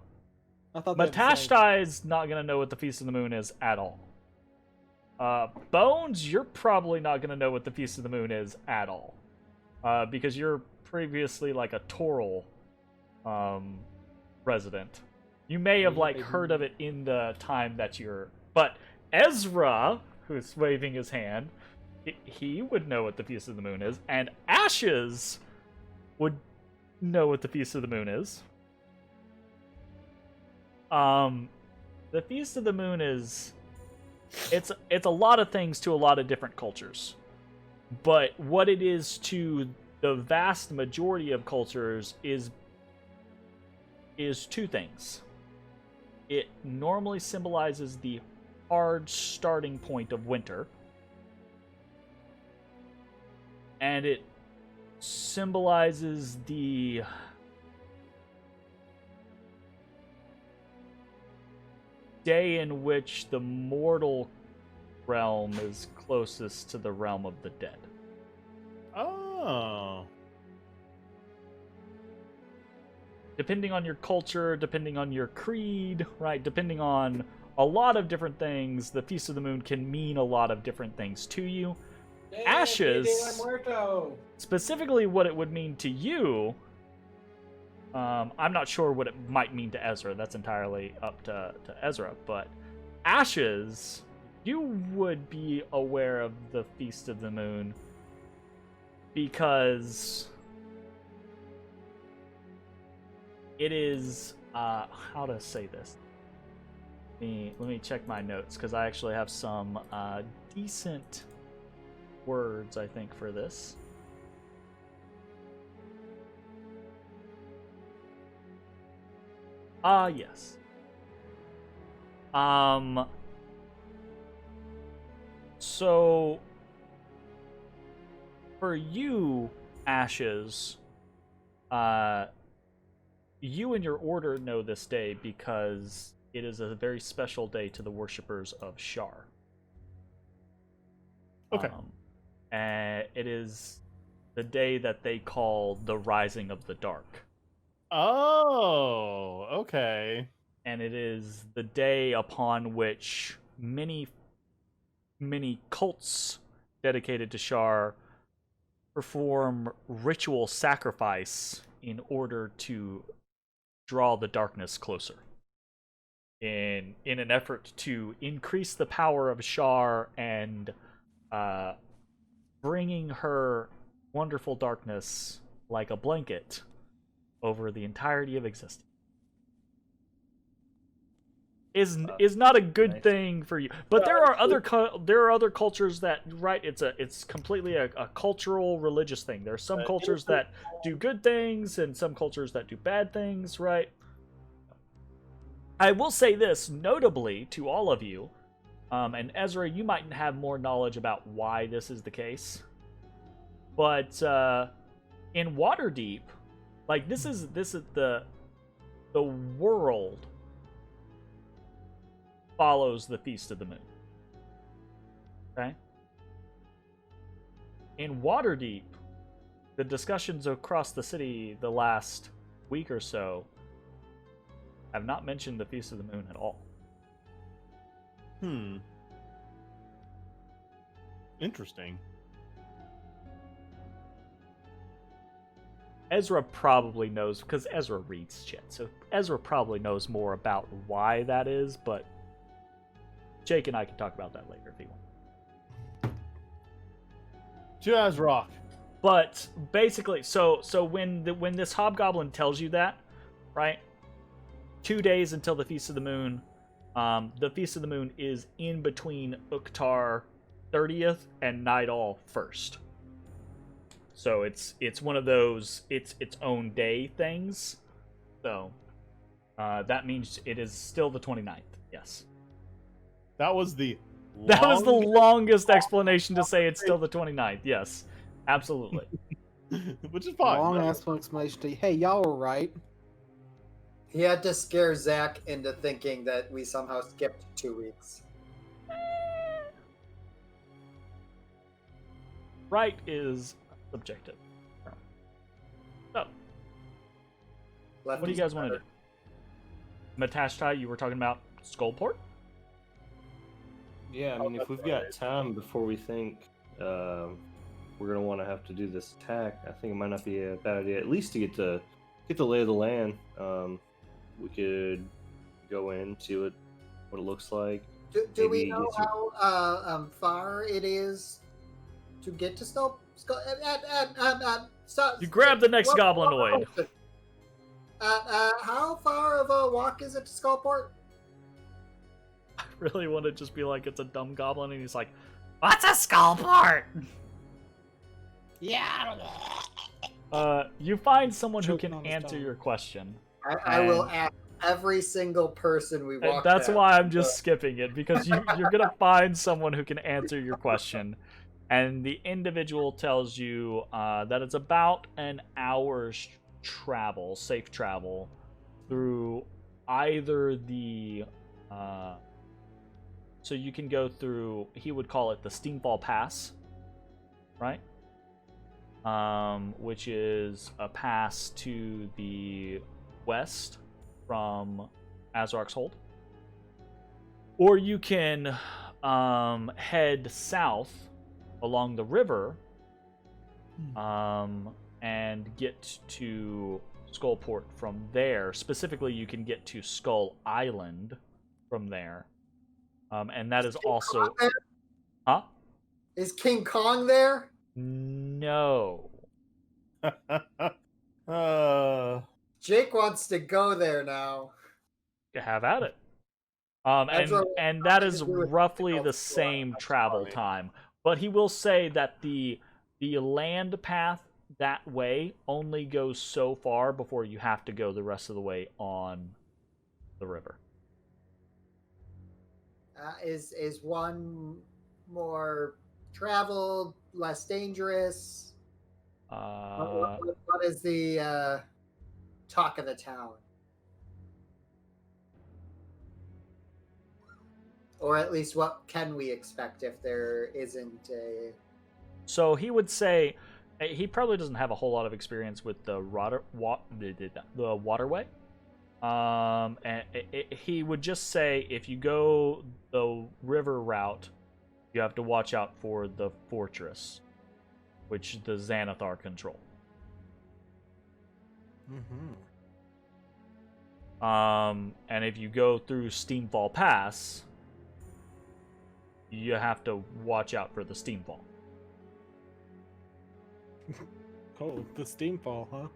I thought they were the same. Matashtai is not gonna know what the Feast of the Moon is at all. Bones, you're probably not gonna know what the Feast of the Moon is at all, because you're previously like a Toral, resident. You may have like heard of it in the time that you're. But Ezrah, who's waving his hand, he would know what the Feast of the Moon is, and Ashes would know what the Feast of the Moon is. The Feast of the Moon is it's a lot of things to a lot of different cultures. But what it is to the vast majority of cultures is two things. It normally symbolizes the hard starting point of winter, and it symbolizes the day in which the mortal realm is closest to the realm of the dead. Oh. Depending on your culture, depending on your creed, right? Depending on a lot of different things, the Feast of the Moon can mean a lot of different things to you. Ashes, specifically what it would mean to you, I'm not sure what it might mean to Ezra. That's entirely up to Ezra. But Ashes, you would be aware of the Feast of the Moon because it is, how to say this? Let me check my notes, because I actually have some decent words, I think, for this. Yes. So for you, Ashes, you and your order know this day because it is a very special day to the worshippers of Shar. Okay. And it is the day that they call the Rising of the Dark. Oh, okay. And it is the day upon which many cults dedicated to Shar perform ritual sacrifice in order to draw the darkness closer. In an effort to increase the power of Shar and bringing her wonderful darkness like a blanket over the entirety of existence. Is not a good thing for you, but there are other cultures that, right, it's completely a cultural religious thing. There are some cultures that do good things and some cultures that do bad things, right? I will say this notably to all of you, and Ezra, you might have more knowledge about why this is the case, but in Waterdeep, like this is the world follows the Feast of the Moon. Okay? In Waterdeep, the discussions across the city the last week or so have not mentioned the Feast of the Moon at all. Interesting. Ezra probably knows, because Ezra reads shit, so Ezra probably knows more about why that is, but Jake and I can talk about that later if you want. To Ezra. But basically, so when this hobgoblin tells you that, right? 2 days until the Feast of the Moon. The Feast of the Moon is in between Uktar 30th and Nightall 1st. So it's one of those its own day things. So that means it is still the 29th. Yes. That was the longest explanation to say it's still the 29th. Yes. Absolutely. Which is fine. Long ass explanation to you. Hey, y'all were right. He had to scare Zach into thinking that we somehow skipped 2 weeks. Right is subjective. So, what do you guys want to do? Matashtai, you were talking about Skullport? Yeah, I mean, if we've got time before we think we're gonna want to have to do this attack, I think it might not be a bad idea. At least to get the lay of the land. We could go in, see what it looks like. Do we know how far it is to get to Stop? You grab the next goblinoid. How far of a walk is it to Skullport? I really want to just be like, it's a dumb goblin, and he's like, what's a Skullport? Yeah. You find someone who Choking can on the answer stone. your question. I will ask every single person we walk. That's why I'm just skipping it, because you're gonna find someone who can answer your question, and the individual tells you that it's about an hour's travel, safe travel, through either the so you can go through, he would call it the Steamfall Pass, right? Which is a pass to the west from Azraq's Hold. Or you can head south along the river and get to Skullport from there. Specifically, you can get to Skull Island from there. And that is also... Huh? Is King Kong there? No. Jake wants to go there now. Have at it. Ezra, And that is to do with roughly the difficult same travel time. But he will say that the land path that way only goes so far before you have to go the rest of the way on the river. Is one more traveled, less dangerous? What is the talk of the town? Or at least what can we expect if there isn't a... So he would say he probably doesn't have a whole lot of experience with the waterway. And he would just say if you go the river route, you have to watch out for the fortress, which the Xanathar control. And if you go through Steamfall Pass, you have to watch out for the Steamfall. Oh, the Steamfall, huh?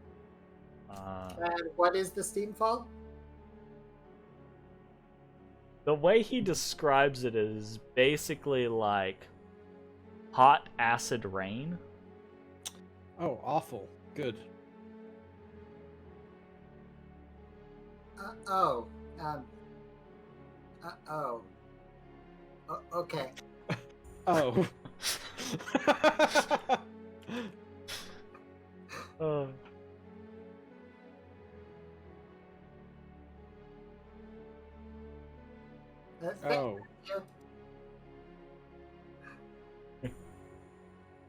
And what is the Steamfall? The way he describes it is basically like hot acid rain. Oh, awful. Good. Okay. Oh. Oh.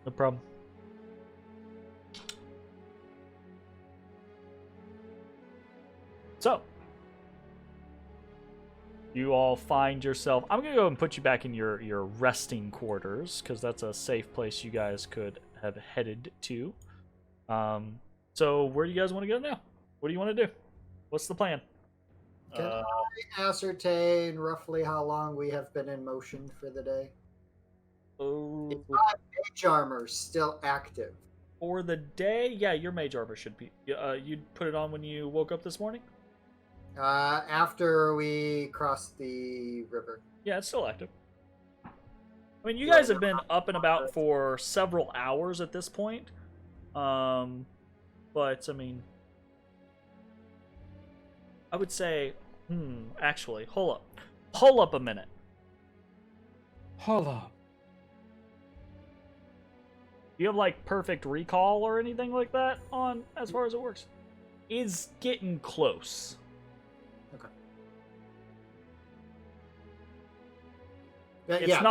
No problem. So, you all find yourself... I'm going to go and put you back in your resting quarters, because that's a safe place you guys could have headed to. So, where do you guys want to go now? What do you want to do? What's the plan? Can I ascertain roughly how long we have been in motion for the day? Oh, Is my mage armor still active? for the day? Yeah, your mage armor should be. You'd put it on when you woke up this morning? After we crossed the river. Yeah, it's still active. I mean, you guys have been up and about for several hours at this point. But, I mean... I would say... actually, hold up. Hold up a minute. Hold up. Do you have, like, perfect recall or anything like that on as far as it works? It's getting close. Okay. It's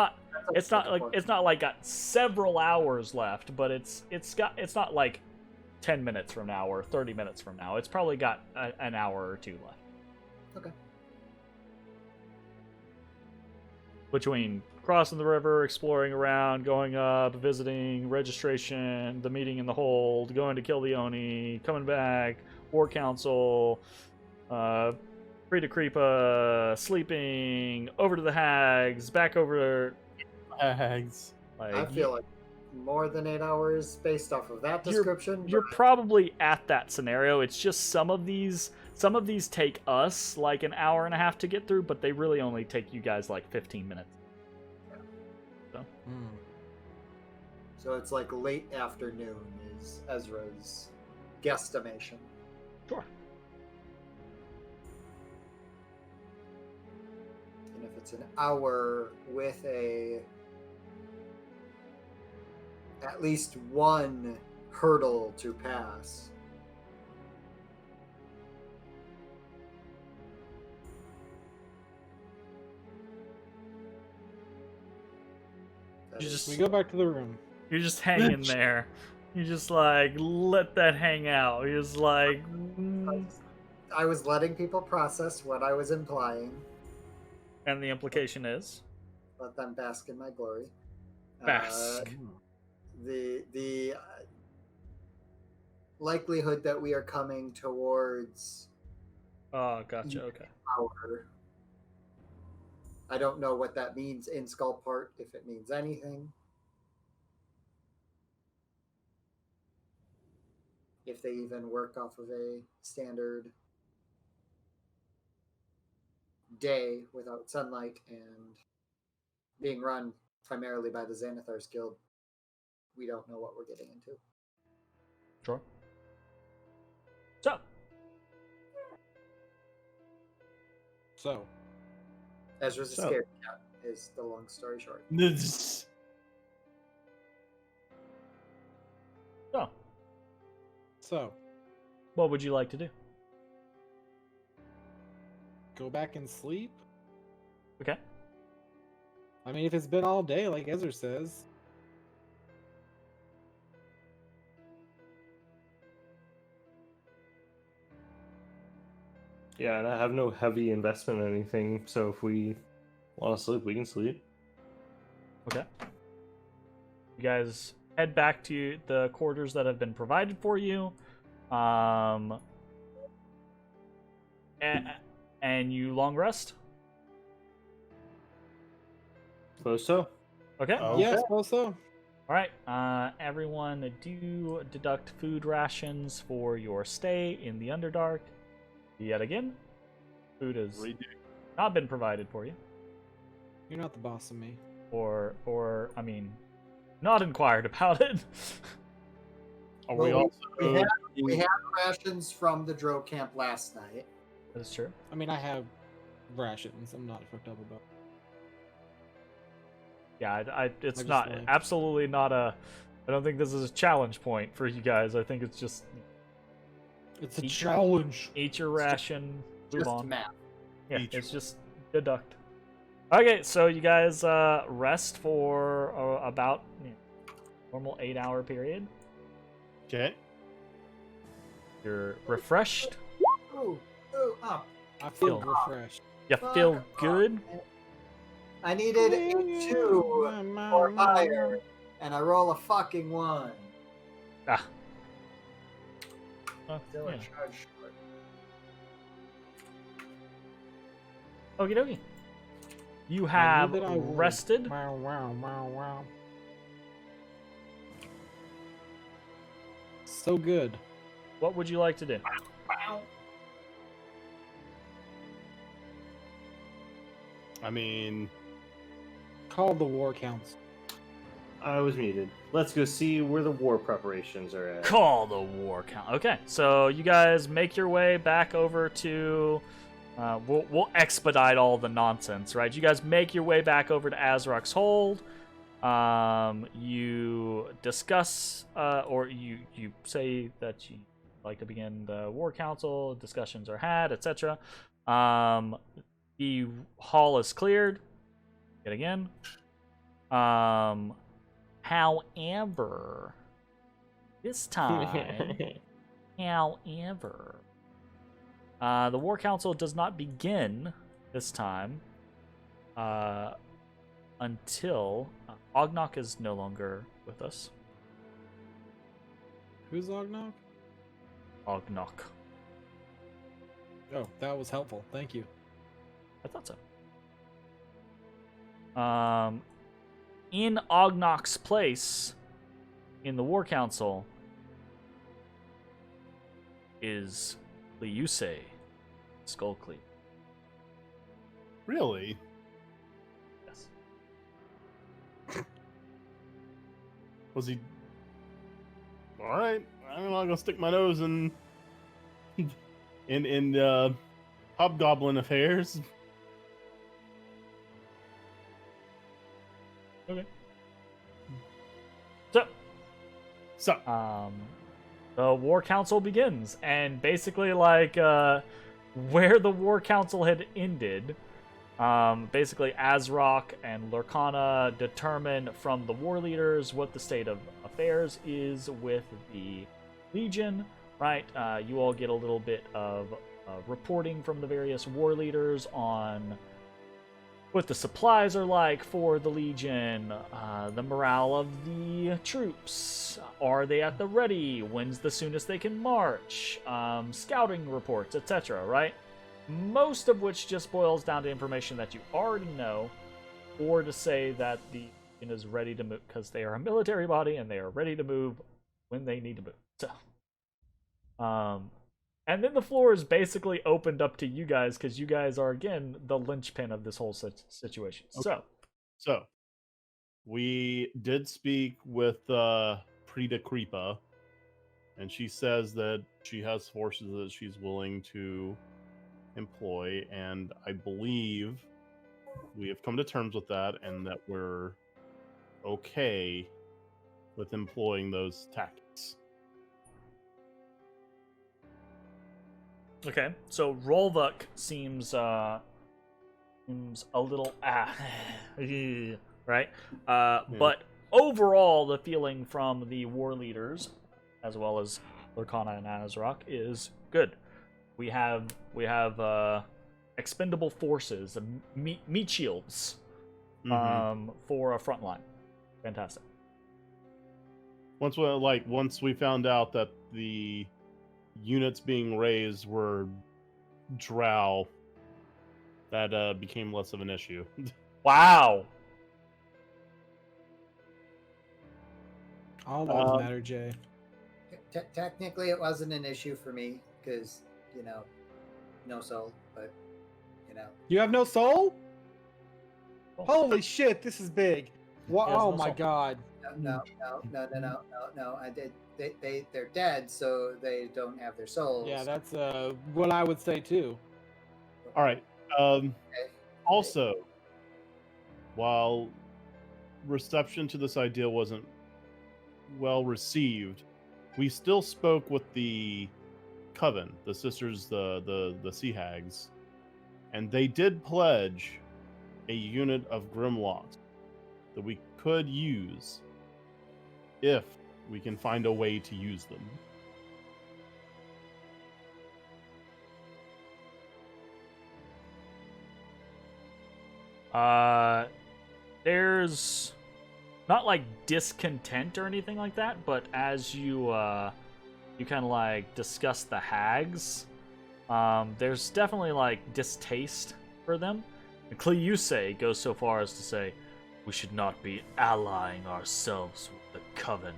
not like got several hours left, but it's not like 10 minutes from now or 30 minutes from now. It's probably got an hour or two left. Okay. Between crossing the river, exploring around, going up, visiting, registration, the meeting in the hold, going to kill the Oni, coming back, war council, free to Creepa, sleeping, over to the hags, back over Hags. like I feel like more than 8 hours based off of that description. You're probably at that scenario. It's just some of these take us like an hour and a half to get through, but they really only take you guys like 15 minutes. So it's like late afternoon is Ezra's guesstimation. Sure. And if it's an hour with at least one hurdle to pass. We go back to the room. You're just hanging there. You just like let that hang out. You're just like. I was letting people process what I was implying. And the implication is. Let them bask in my glory. Bask. The likelihood that we are coming towards. Oh, gotcha. Okay. Power. I don't know what that means in Skullport, if it means anything. If they even work off of a standard day without sunlight and being run primarily by the Xanathar's Guild, we don't know what we're getting into. Sure. So. Ezra's a scared cat, is the long story short. So, So, What would you like to do? go back and sleep? Okay. I mean, if it's been all day, like Ezra says. Yeah, and I have no heavy investment in anything, so if we want to sleep, we can sleep. Okay. You guys head back to the quarters that have been provided for you. And you long rest? Suppose so. Okay. Oh. Yeah, I suppose so. All right. Everyone do deduct food rations for your stay in the Underdark. Yet again, food has not been provided for you. You're not the boss of me. Or I mean, not inquired about it. Are Well, we also? we had rations from the Dro camp last night. That's true. I mean, I have rations. I'm not fucked up about. Yeah, it's I just not like- absolutely not a. I don't think this is a challenge point for you guys. I think it's just It's a Eat- challenge. eat your ration, move Just on. math. Yeah, Eat it's just deduct. Okay, so you guys rest for about normal 8-hour period. Okay. You're refreshed. Ooh, up. I feel Feel- refreshed. You feel good. I needed a 2 or higher, and I roll a fucking 1. Ah. Still Yeah. in charge short. Okie dokie. You I knew have that I would. rested. Wow, wow, wow, wow. So good. What would you like to do? Wow. I mean, Call the war council. I was muted. Let's go see where the war preparations are at. Call the war count. Okay, so you guys make your way back over to. We'll expedite all the nonsense, right? You guys make your way back over to Azraq's hold. You discuss, or you say that you like to begin the war council. Discussions are had, etc. The hall is cleared. Yet again. However, this time, the War Council does not begin this time until Ognok is no longer with us. Who's Ognok? Ognok. Oh, that was helpful. Thank you. I thought so. In Ognok's place in the War Council is Liuse Skullcleave. really? Yes. Was he? All right. I'm not gonna stick my nose in hobgoblin affairs. Okay. So, So, the War Council begins, and basically, like, where the War Council had ended, basically Azraq and Lurkana determine from the war leaders what the state of affairs is with the Legion, right? You all get a little bit of reporting from the various war leaders on what the supplies are like for the Legion, the morale of the troops, are they at the ready, when's the soonest they can march, scouting reports, etc., right? Most of which just boils down to information that you already know, or to say that the Legion is ready to move, because they are a military body and they are ready to move when they need to move. So, and then the floor is basically opened up to you guys, because you guys are, again, the linchpin of this whole situation. Okay. So, we did speak with Prita Kripa, and she says that she has forces that she's willing to employ, and I believe we have come to terms with that, and that we're okay with employing those tactics. Okay, so Rolvuk seems a little right, but overall the feeling from the war leaders, as well as Lurkana and Azrak, is good. We have expendable forces, meat shields, for a front line. Fantastic. Once we found out that the units being raised were drow, that became less of an issue. Wow. All lives matter, Jay. Technically, it wasn't an issue for me because no soul. But You have no soul? Oh. Holy shit, this is big. He has Oh no my soul. god. no. They're dead, so they don't have their souls. Yeah, that's what I would say too. All right. Okay. Also, while reception to this idea wasn't well received, we still spoke with the coven, the sisters, the sea hags, and they did pledge a unit of Grimlocks that we could use if we can find a way to use them. There's not like discontent or anything like that, but as you kind of like discuss the hags, there's definitely like distaste for them. And Cleuse goes so far as to say, "We should not be allying ourselves with the coven.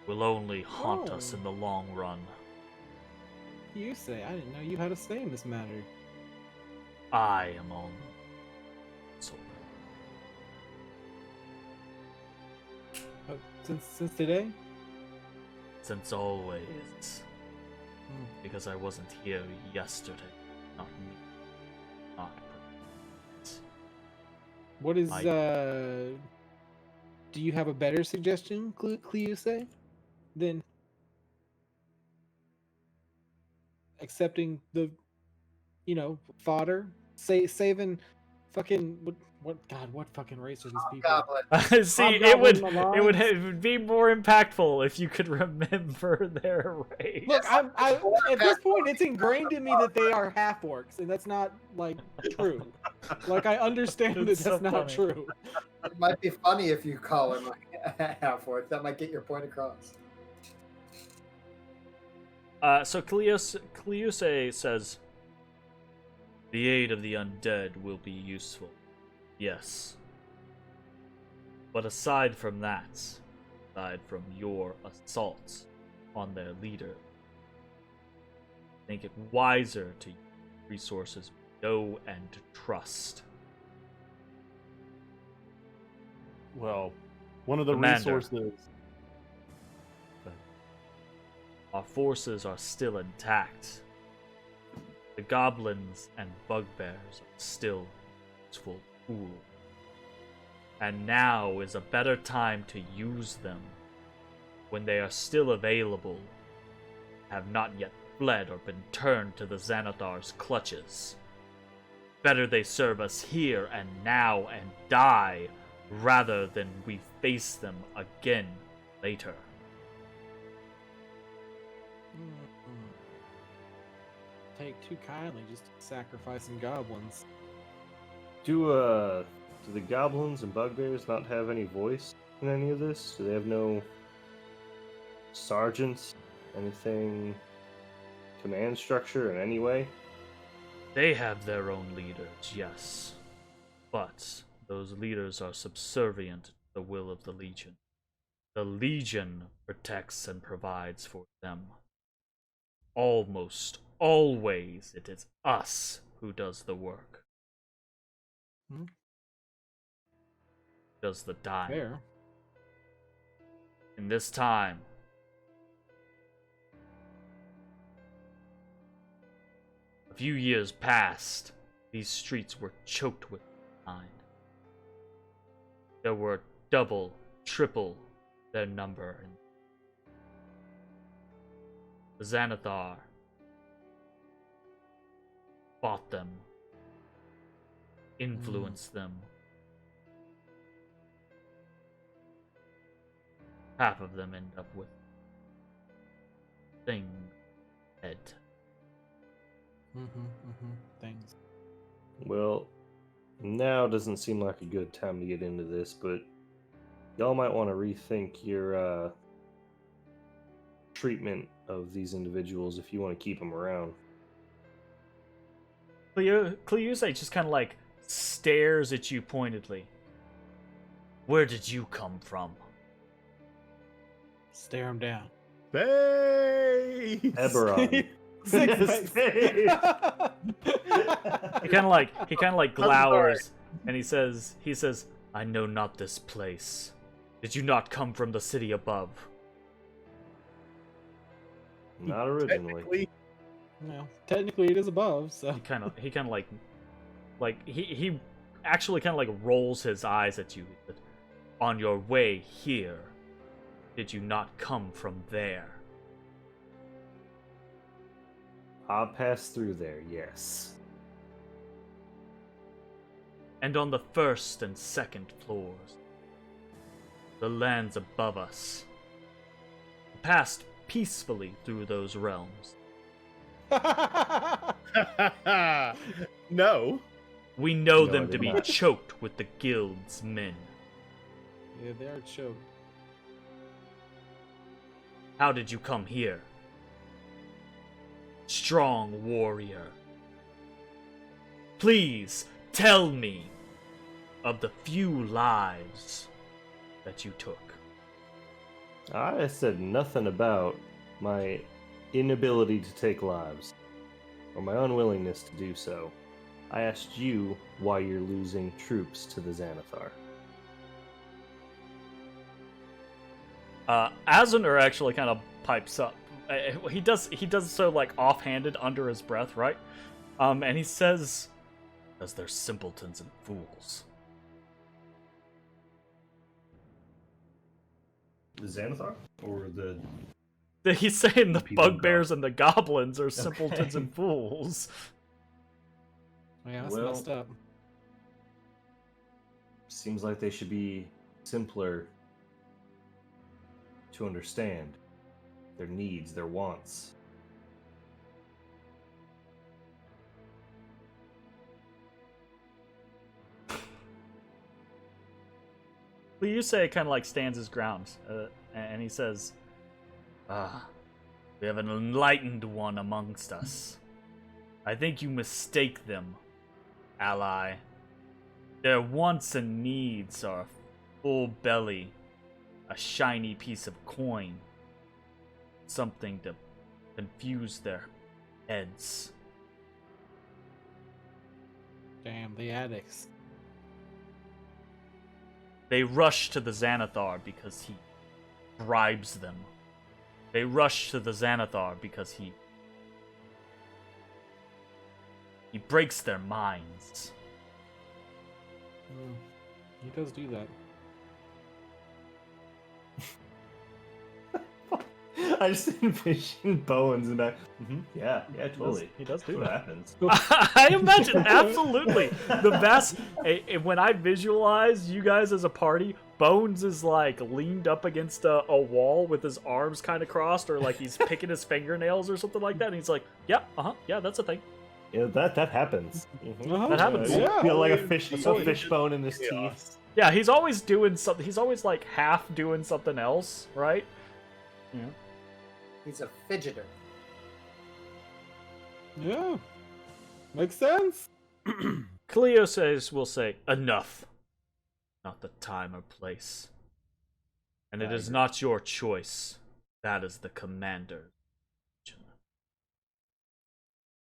Will only haunt us in the long run." You say, I didn't know you had a say in this matter. I am on. So Since today? since always, because I wasn't here yesterday, not me, not. What is do you have a better suggestion, Cleuse, than accepting the fodder? Saving fucking what fucking race are these people? Goblin. See, Hobgoblin it would be more impactful if you could remember their race. Look, I at this point it's ingrained in me that they are half orcs, and that's not like true. Like I understand that It's that's so not funny. true. It might be funny if you call him like half-orc. That might get your point across. So Cleuse says, "The aid of the undead will be useful, yes. But aside from that, aside from your assaults on their leader, think it wiser to use resources we know and trust." Well, one of the Commander. resources. Our forces are still intact. The goblins and bugbears are still a useful tool. And now is a better time to use them, when they are still available, have not yet fled or been turned to the Xanathar's clutches. Better they serve us here and now and die, rather than we face them again later. Take too kindly just to sacrificing goblins. Do the goblins and bugbears not have any voice in any of this? Do they have no sergeants? Anything? Command structure in any way? They have their own leaders, yes. But those leaders are subservient to the will of the Legion. The Legion protects and provides for them. Almost always it is us who does the work. Does the dying. Fair. In this time, a few years past, these streets were choked with kind. There were double, triple their number. The Xanathar fought them, influenced them. Half of them end up with thing head. Things. Well, now doesn't seem like a good time to get into this, but y'all might want to rethink your treatment of these individuals if you want to keep them around. Cleuse just kind of like stares at you pointedly. Where did you come from? Stare him down. Face! Eberron. Six face. He kind of like glowers, and he says, I know not this place. Did you not come from the city above? Not originally. Technically, No, technically it is above. So He kind of like he actually kind of like rolls his eyes at you. On your way here, did you not come from there? I'll pass through there, yes. And on the first and second floors, the lands above us, passed peacefully through those realms. no. We know No, I them did to be not. choked with the guild's men. yeah, they are choked. How did you come here? Strong warrior. Please tell me of the few lives that you took. I said nothing about my inability to take lives, or my unwillingness to do so. I asked you why you're losing troops to the Xanathar. Azunar actually kind of pipes up. He does so like offhanded under his breath, right? And he says, "As they're simpletons and fools." The Xanathar? Or the... He's saying the people bugbears and the goblins are simpletons Okay. and fools. Yeah, that's Well- messed up. Seems like they should be simpler to understand. Their needs, their wants. Liusei kind of like stands his ground, and he says, we have an enlightened one amongst us. I think you mistake them, ally. Their wants and needs are a full belly, a shiny piece of coin, something to confuse their heads. Damn, the addicts. They rush to the Xanathar because he bribes them. They rush to the Xanathar because he breaks their minds. He does do that. I just envision Bowens and yeah, totally. He does That's do what that. happens. I imagine absolutely the best. When I visualize you guys as a party, Bones is like leaned up against a wall with his arms kind of crossed, or like he's picking his fingernails or something like that. And he's like, "Yeah, yeah, that's a thing. Yeah, that happens. That happens. Yeah. Feel like a Totally. fishbone in his teeth. Chaos. Yeah, he's always doing something. He's always like half doing something else, right? Yeah. He's a fidgeter. Yeah. Makes sense. Cleo will say, enough. Not the time or place. And it I is agree. not your choice. That is the commander.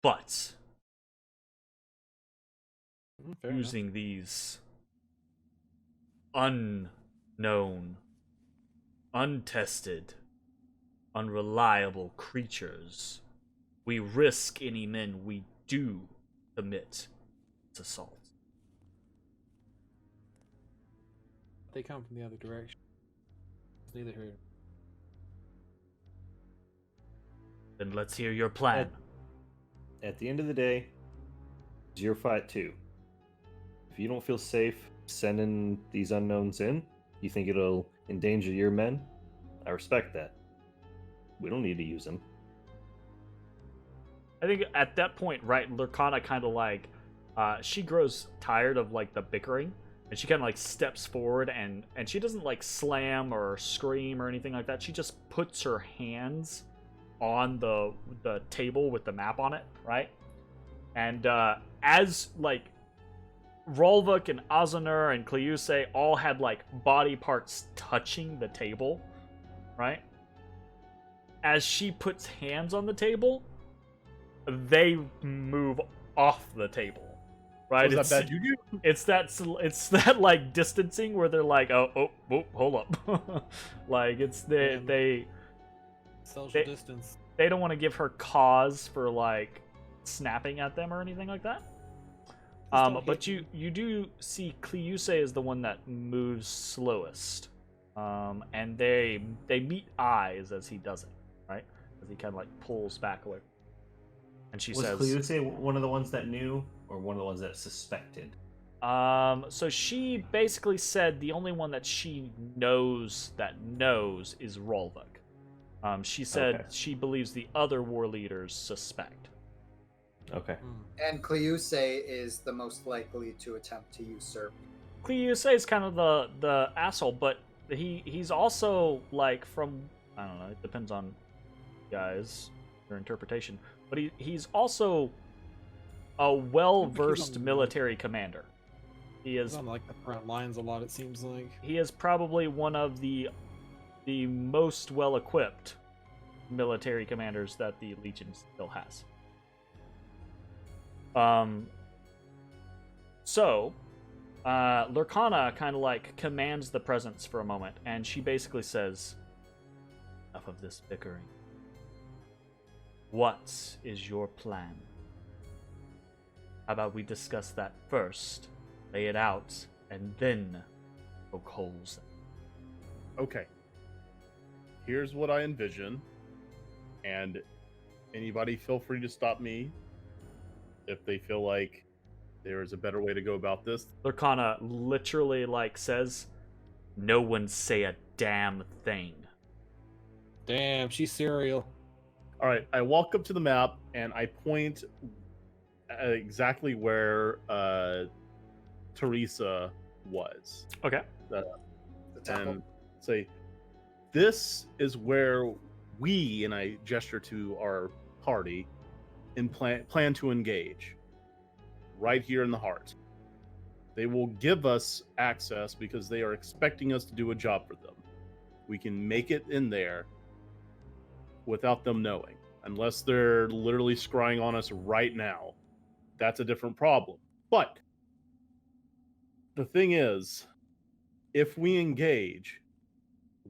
But Fair enough. using these unknown, untested, unreliable creatures, we risk any men we do commit this assault. They come from the other direction. It's neither here. Then let's hear your plan. At the end of the day, It's your fight too. If you don't feel safe sending these unknowns in, you think it'll endanger your men, I respect that. We don't need to use them. I think at that point, right, Lurkana kind of like, she grows tired of like the bickering, and she kind of like steps forward, and she doesn't like slam or scream or anything like that. She just puts her hands on the table with the map on it, right? And as like Rolvuk and Azanur and Cleuse all had like body parts touching the table, right? As she puts hands on the table, they move off the table, right? Was that bad juju? It's that like distancing where they're like, oh, hold up, like it's they Social distance. they don't want to give her cause for like snapping at them or anything like that. But you do see Cleuse is the one that moves slowest, and they meet eyes as he does it, right? As he kind of like pulls back away, and she says, "Was Cleuse one of the ones that knew, or one of the ones that suspected?" So she basically said the only one that she knows is Rolvuk. She said Okay. she believes the other war leaders suspect. Okay. And Cleuse is the most likely to attempt to usurp. Cleuse is kind of the asshole, but he's also like from, I don't know, it depends on you guys, your interpretation, but he's also a well-versed military commander. He is He's on like the front lines a lot, it seems like. He is probably one of the most well-equipped military commanders that the Legion still has. So Lurkana kind of like commands the presence for a moment, and she basically says, enough of this bickering. What is your plan? How about we discuss that first, lay it out, and then poke holes? Okay. Here's what I envision, and anybody feel free to stop me if they feel like there is a better way to go about this. Lurkana literally like says, no one say a damn thing. Damn, she's serial. All right, I walk up to the map and I point at exactly where Teresa was. Okay. The temple. And say, this is where we, and I gesture to our party, and plan to engage. Right here in the heart. They will give us access because they are expecting us to do a job for them. We can make it in there without them knowing. Unless they're literally scrying on us right now. That's a different problem. But the thing is, if we engage,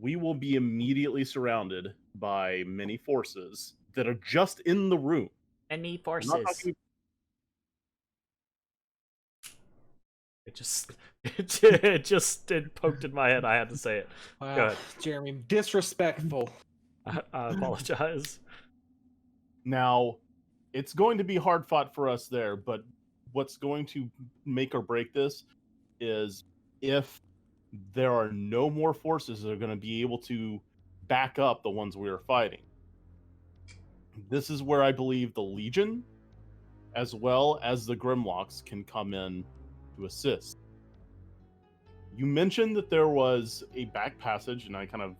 we will be immediately surrounded by many forces that are just in the room. Any I'm forces. not talking- It poked in my head. I had to say it. Wow, Go ahead. Jeremy, disrespectful. I apologize. Now, it's going to be hard fought for us there, but what's going to make or break this is if there are no more forces that are going to be able to back up the ones we are fighting. This is where I believe the Legion, as well as the Grimlocks, can come in to assist. You mentioned that there was a back passage, and I kind of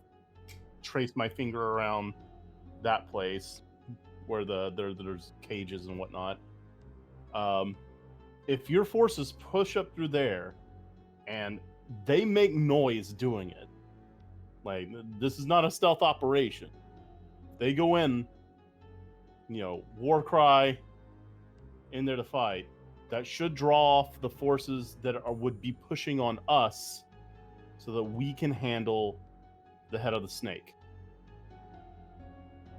traced my finger around that place where there's cages and whatnot. If your forces push up through there, and they make noise doing it, like, this is not a stealth operation. They go in, war cry, in there to fight. That should draw off the forces that would be pushing on us so that we can handle the head of the snake.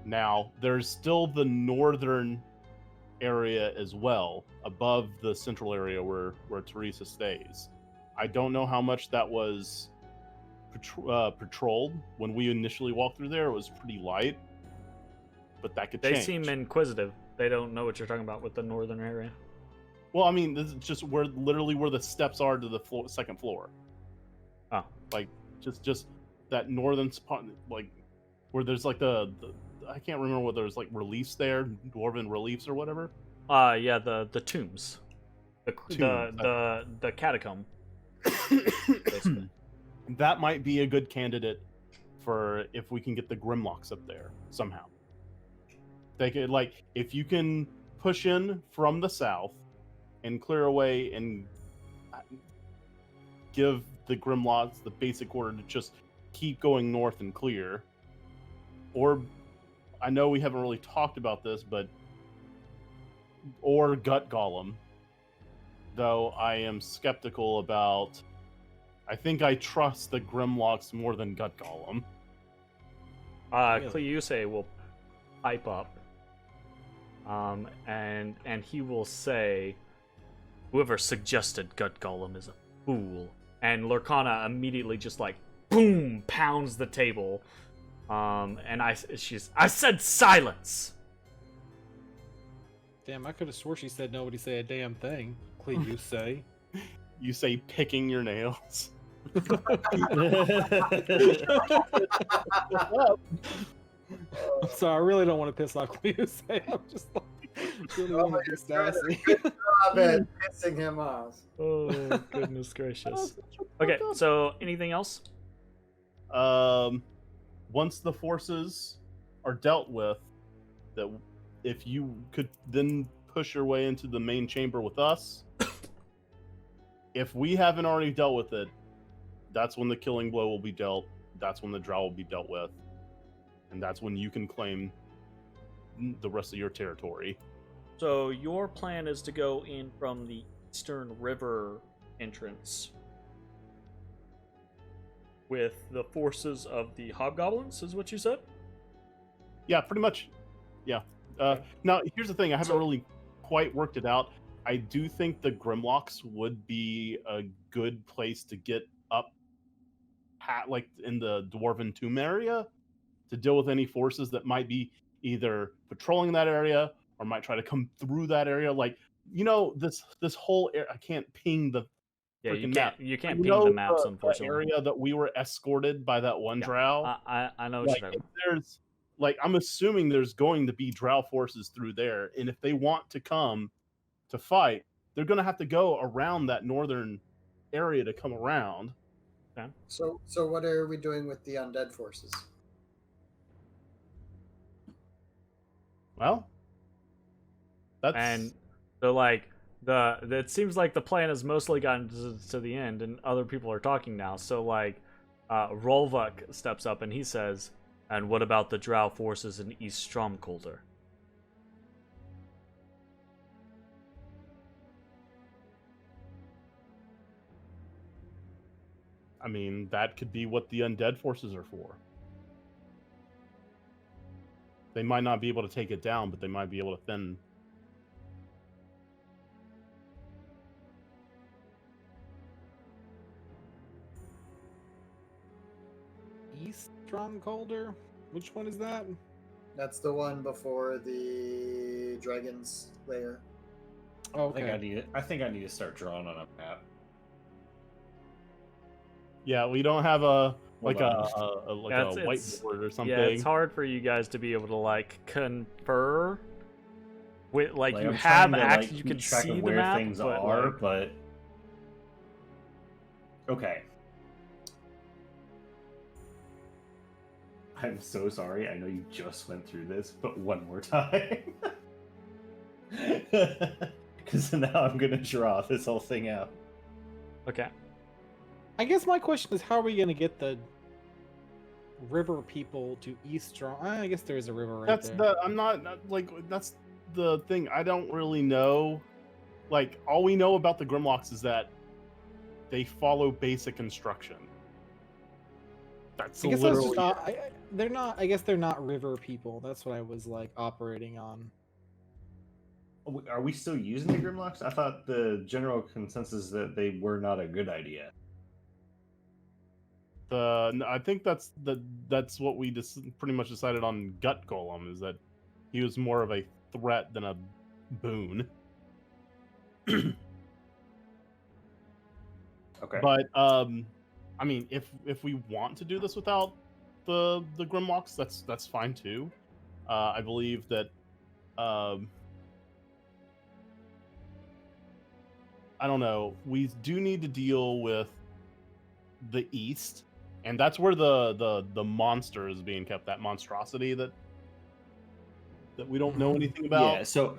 Now, there's still the northern area as well, above the central area where Teresa stays. I don't know how much that was patrolled. When we initially walked through there, it was pretty light, but that could change. They seem inquisitive. They don't know what you're talking about with the northern area. Well, I mean, this is just where the steps are to the second floor. Oh. Like just that northern spot, like where there's like the I can't remember whether there's like reliefs there, dwarven reliefs or whatever. Yeah, the tombs. Tombs. The catacomb. That might be a good candidate for if we can get the Grimlocks up there somehow. They could, like, if you can push in from the south and clear away and give the Grimlocks the basic order to just keep going north and clear. Or, I know we haven't really talked about this, but or Gut Golem. Though I am skeptical about. I think I trust the Grimlocks more than Gut Golem. Cleuse will pipe up, and he will say, "Whoever suggested Gut Golem is a fool." And Lurkana immediately just like boom pounds the table, and I said silence. Damn, I could have swore she said nobody say a damn thing. You say. You say picking your nails. I'm sorry, I really don't want to piss off Cleuse. I'm just like, really want to be sassy. Stop it, pissing him off. Oh goodness gracious. Okay, so anything else? Once the forces are dealt with, that if you could then push your way into the main chamber with us, if we haven't already dealt with it, that's when the killing blow will be dealt. That's when the drow will be dealt with. And that's when you can claim the rest of your territory. So your plan is to go in from the eastern river entrance with the forces of the hobgoblins, is what you said? Yeah, pretty much. Yeah. Now, here's the thing. I haven't really quite worked it out. I do think the Grimlocks would be a good place to get up, like in the Dwarven Tomb area, to deal with any forces that might be either patrolling that area or might try to come through that area. Like, this whole area. I can't ping the freaking map. You can't ping the maps, unfortunately. The area that we were escorted by that one drow. I know what you're talking about. I'm assuming there's going to be drow forces through there, and if they want to come to fight, they're going to have to go around that northern area to come around. Okay. So what are we doing with the undead forces? Well, that's... And so, like, it seems like the plan has mostly gotten to the end, and other people are talking now. So, like, Rolvuk steps up and he says, "And what about the drow forces in East Stromkolder?" I mean, that could be what the undead forces are for. They might not be able to take it down, but they might be able to thin. East Stromkolder? Which one is that? That's the one before the Dragon's Lair. Oh, I okay. think I need to start drawing on a map. Yeah, we don't have a It's- whiteboard or something. Yeah, it's hard for you guys to be able to, like, confer with, like you I'm have trying to, access, keep you can track see of the where map, things but, are, like, but okay. I'm so sorry. I know you just went through this, but one more time. Because now I'm gonna draw this whole thing out. okay. I guess my question is, how are we going to get the river people to East Strom? I guess there is a river right there. That's the thing. I don't really know. Like, all we know about the Grimlocks is that they follow basic instruction. That's I guess literally that's just they're not. I guess they're not river people. That's what I was like operating on. Are we still using the Grimlocks? I thought the general consensus that they were not a good idea. I think that's what we just pretty much decided on Gut Golem, is that he was more of a threat than a boon. Okay. But I mean, if we want to do this without the Grimwalks, that's fine too. I believe that I don't know. We do need to deal with the east, and that's where the monster is being kept. That monstrosity that we don't know anything about. Yeah. So,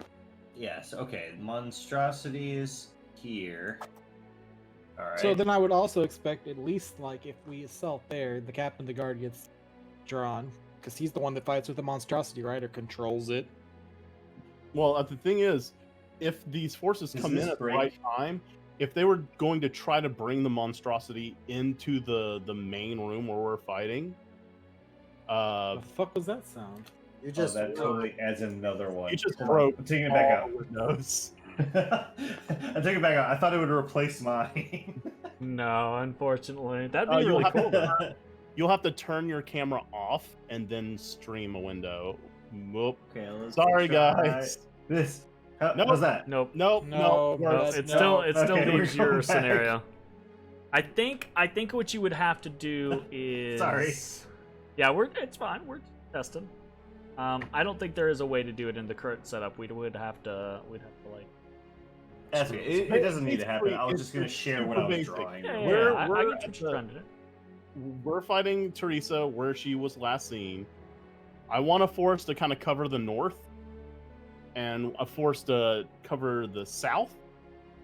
yes. Okay. Monstrosity is here. All right. So then I would also expect at least like if we assault there, the captain of the guard gets drawn because he's the one that fights with the monstrosity, right, or controls it. Well, the thing is, if these forces Does come in this at the break? right time, if they were going to try to bring the monstrosity into the main room where we're fighting, The fuck was that sound? You just that totally adds another one. you just Hold on, broke I'm taking it back all out. windows. I'm taking it back out. I thought it would replace mine. No, unfortunately, that'd be You'll really have cool. Though. You'll have to turn your camera off and then stream a window. Whoop. Okay, let's Sorry, try guys. This. Nope. How's that? Nope. Nope. No, No, that's- it's no. still Okay, we're leaves your going back. scenario. I think what you would have to do is Sorry. Yeah, it's fine. We're testing. I don't think there is a way to do it in the current setup. We'd have to like. That's okay. It doesn't need to happen. I was It's- just gonna it's share what super I was basic. drawing. Yeah, We're- I we're get at what you're the- trying to do. We're fighting Teresa where she was last seen. I want a force to kind of cover the north, and a force to cover the south,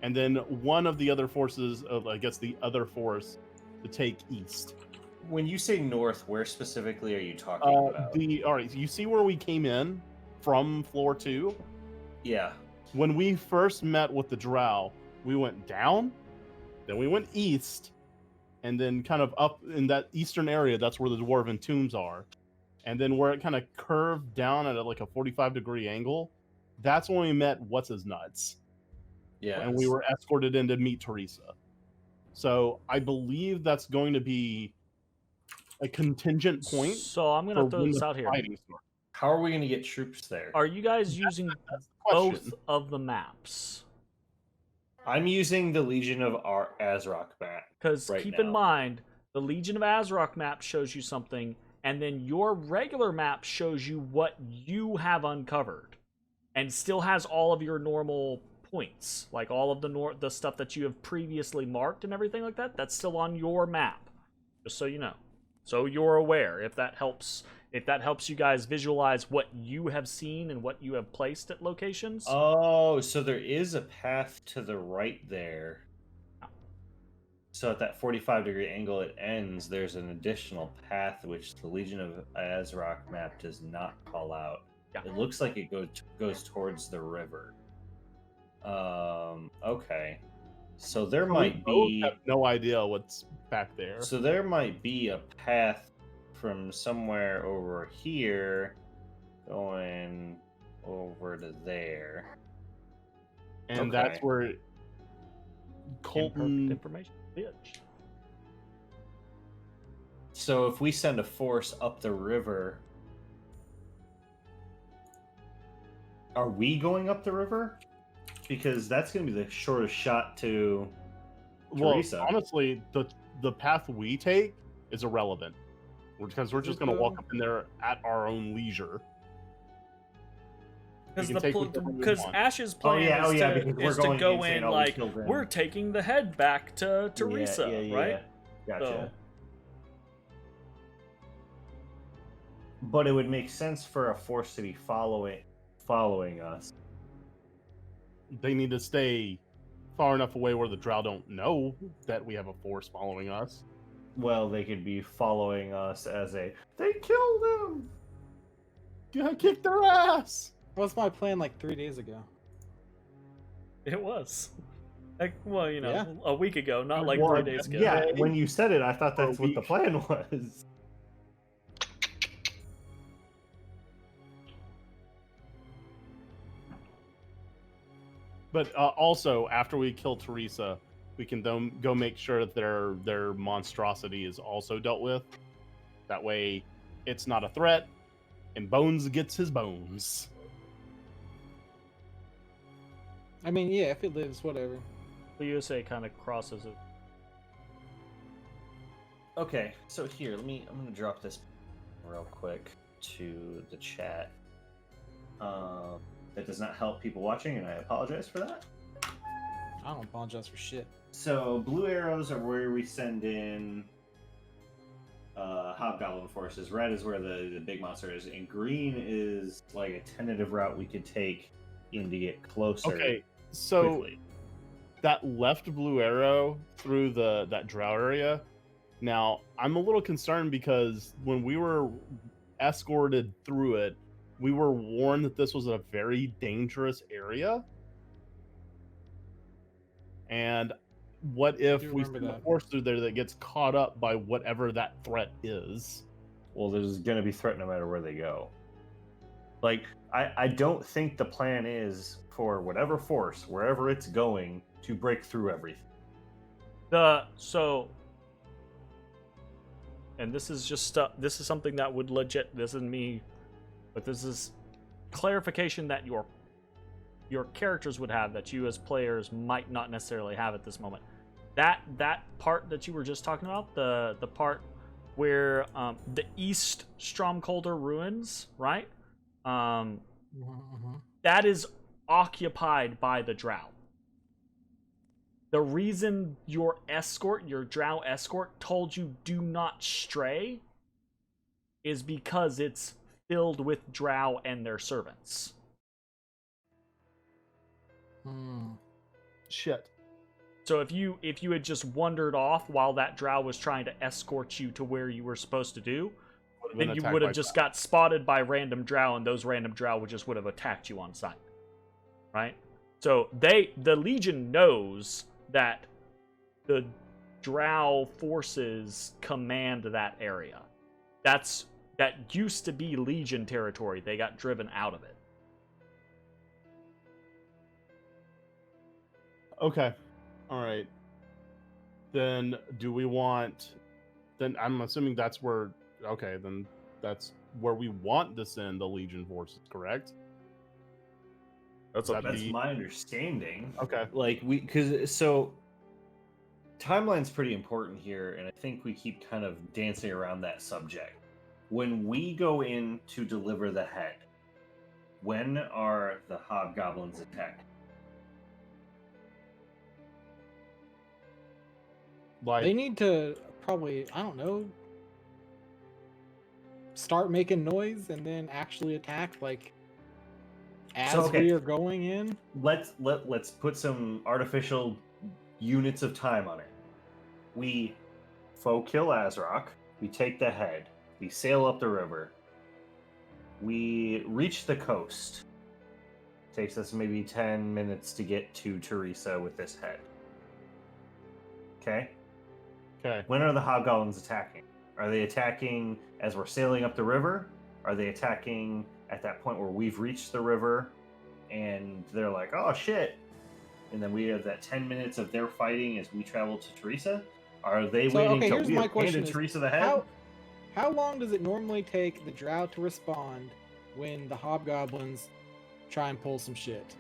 and then one of the other forces of, I guess, the other force to take east. When you say north, where specifically are you talking about? All right, you see where we came in from floor 2? Yeah. When we first met with the Drow, we went down, then we went east, and then kind of up in that eastern area, that's where the Dwarven tombs are. And then where it kind of curved down at like a 45-degree angle, that's when we met What's His Nuts. Yeah. And we were escorted in to meet Teresa. So I believe that's going to be a contingent point. So I'm for gonna throw when this the out here. fighting starts. How are we going to get troops there? Are you guys using That's the both question. of the maps? I'm using the Legion of Azraq map. Because right keep in now. mind, the Legion of Azraq map shows you something, and then your regular map shows you what you have uncovered, and still has all of your normal points, like all of the stuff that you have previously marked and everything like that. That's still on your map, just so you know, so you're aware. If that helps you guys visualize what you have seen and what you have placed at locations. Oh, so there is a path to the right there. So at that 45-degree angle it ends, there's an additional path which the Legion of Azraq map does not call out. Yeah. It looks like it goes towards the river. Okay. So there might We both be have no idea what's back there. So there might be a path from somewhere over here going over to there. And Okay. that's where Imperfect Colton. information, bitch. So if we send a force up the river, are we going up the river? Because that's going to be the shortest shot to Well, Teresa. honestly, the path we take is irrelevant because we're just going to walk up in there at our own leisure. We can take whichever we Because want. Ash's plan because we're is to going go insane, in all we like killed them. we're taking the head back to Teresa, right? Gotcha. So- But it would make sense for a force to be following us. They need to stay far enough away where the Drow don't know that we have a force following us. Well, they could be following us as they killed him. Yeah, kick their ass. That was my plan like 3 days ago. It was. Like, well, Yeah. a week ago, not like Well, 3 days ago. Yeah, when you said it, I thought For a that's what the week. plan was. But also, after we kill Teresa, we can then go make sure that their monstrosity is also dealt with. That way, it's not a threat, and Bones gets his bones. I mean, yeah, if it lives, whatever. The USA kind of crosses it. Okay, so here, I'm gonna drop this real quick to the chat. That does not help people watching, and I apologize for that. I don't apologize for shit. So blue arrows are where we send in hobgoblin forces. Red is where the big monster is, and green is like a tentative route we could take in to get closer. Okay, so quickly. that left blue arrow through that drow area. Now, I'm a little concerned because when we were escorted through it, we were warned that this was a very dangerous area. And what if we send a force through there that gets caught up by whatever that threat is? Well, there's going to be threat no matter where they go. Like, I don't think the plan is for whatever force, wherever it's going, to break through everything. And this is just this is something that would legit. This isn't me, but this is clarification that your characters would have that you as players might not necessarily have at this moment. That part that you were just talking about, the part where the East Stromkolder ruins, right? That is occupied by the drow. The reason your drow escort, told you do not stray is because it's filled with drow and their servants. Shit. So if you had just wandered off while that drow was trying to escort you to where you were supposed to do, then you would have just got spotted by random drow, and those random drow would have attacked you on sight. Right? So the Legion knows that the drow forces command that area. That used to be Legion territory. They got driven out of it. Okay. All right. Then do we want... Then I'm assuming that's where... Okay, then that's where we want to send the Legion forces, correct? That's my understanding. Okay. So timeline's pretty important here, and I think we keep kind of dancing around that subject. When we go in to deliver the head, when are the hobgoblins attacked? They need to probably, I don't know, start making noise and then actually attack, like, as we are going in. Let's put some artificial units of time on it. We kill Azrock, we take the head, we sail up the river, we reach the coast. Takes us maybe 10 minutes to get to Teresa with this head. Okay? Okay. When are the hobgoblins attacking? Are they attacking as we're sailing up the river? Are they attacking at that point where we've reached the river and they're like, oh shit, and then we have that 10 minutes of their fighting as we travel to Teresa? Are they waiting till we have handed Teresa the head? How long does it normally take the drow to respond when the hobgoblins try and pull some shit?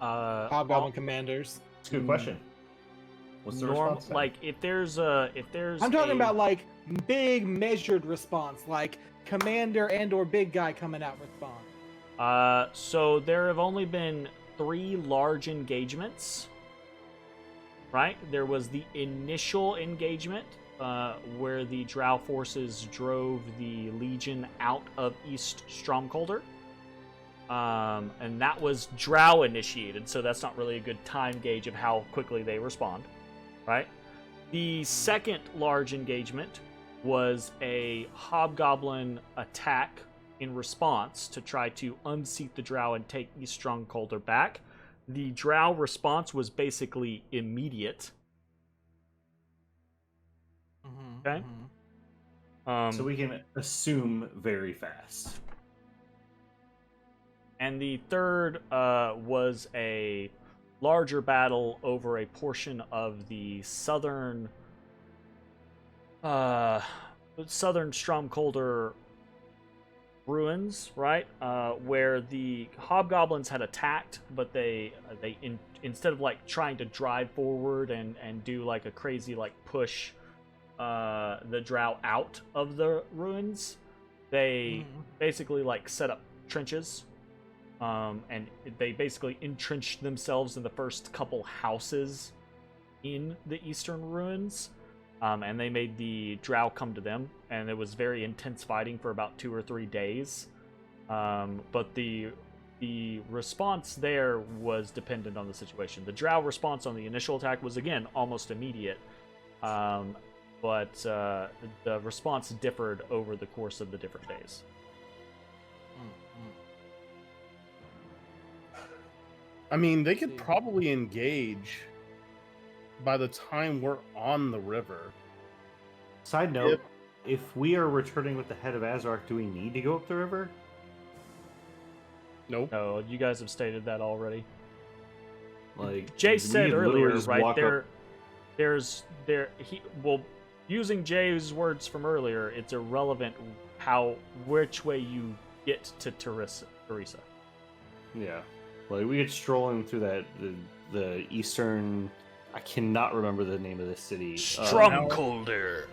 Hobgoblin commanders. It's a good question. What's the response? Like if there's I'm talking about like big measured response, like commander and or big guy coming out respond. So there have only been 3 large engagements. Right? There was the initial engagement where the drow forces drove the Legion out of East Stromkolder. And that was drow initiated, so that's not really a good time gauge of how quickly they respond. Right? The second large engagement was a hobgoblin attack in response to try to unseat the drow and take East Stromkolder back. The drow response was basically immediate. Okay? So we can assume very fast. And the third was a larger battle over a portion of the southern Stromkolder ruins, right? Where the hobgoblins had attacked, but instead of like trying to drive forward and do like a crazy like push the drow out of the ruins, they basically like set up trenches, and they basically entrenched themselves in the first couple houses in the eastern ruins. And they made the drow come to them, and it was very intense fighting for about 2 or 3 days. But the response there was dependent on the situation. The drow response on the initial attack was, again, almost immediate. But the response differed over the course of the different days. I mean, they could probably engage by the time we're on the river. Side note, if we are returning with the head of Azarok, do we need to go up the river? Nope. No, you guys have stated that already. Like Jay we said literally earlier, just right walk up- using Jay's words from earlier, it's irrelevant which way you get to Teresa. Yeah, like we get strolling through the eastern. I cannot remember the name of this city. Stromkolder.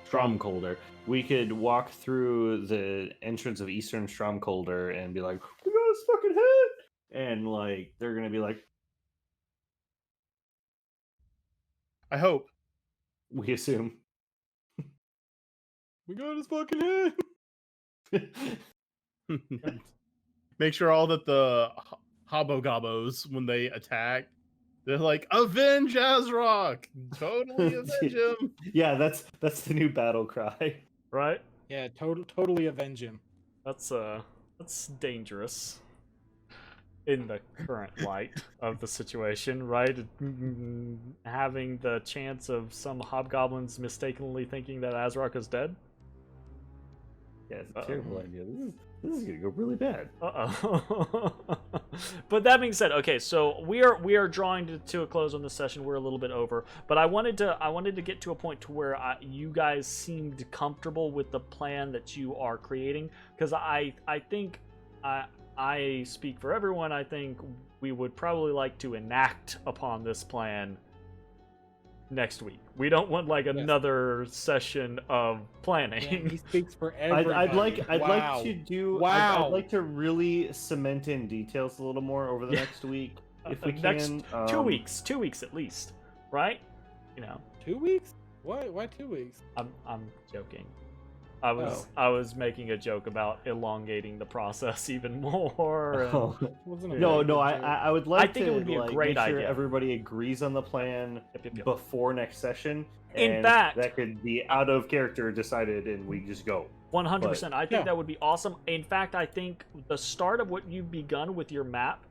Stromkolder. We could walk through the entrance of Eastern Stromkolder and be like, "We got his fucking head," and like they're gonna be like, I hope. we assume. We got his fucking head. Make sure all that the hobgoblins, when they attack, they're like, "Avenge Azrock! Totally avenge him!" Yeah, that's the new battle cry. Right? Yeah, totally avenge him. That's dangerous in the current light of the situation, right? Having the chance of some hobgoblins mistakenly thinking that Azrock is dead. Yeah, it's a terrible idea. This is gonna go really bad. But that being said, okay, so we are drawing to a close on this session. We're a little bit over, but I wanted to get to a point to where you guys seemed comfortable with the plan that you are creating, because I think I speak for everyone. I think we would probably like to enact upon this plan next week. We don't want like another session of planning. Yeah, he speaks for everybody. I'd like Wow. to do. Wow. I'd like to really cement in details a little more over the next week, if we Next can. 2 weeks, 2 weeks at least, right? 2 weeks? Why 2 weeks? I'm joking. I was making a joke about elongating the process even more. And... Oh. Wasn't a No, very no. good I joke. I would like I think to it would be a like, great make sure idea. everybody agrees on the plan Yep. before next session. In and fact- that could be out of character decided, and we just go. 100%. I think Yeah. that would be awesome. In fact, I think the start of what you've begun with your map,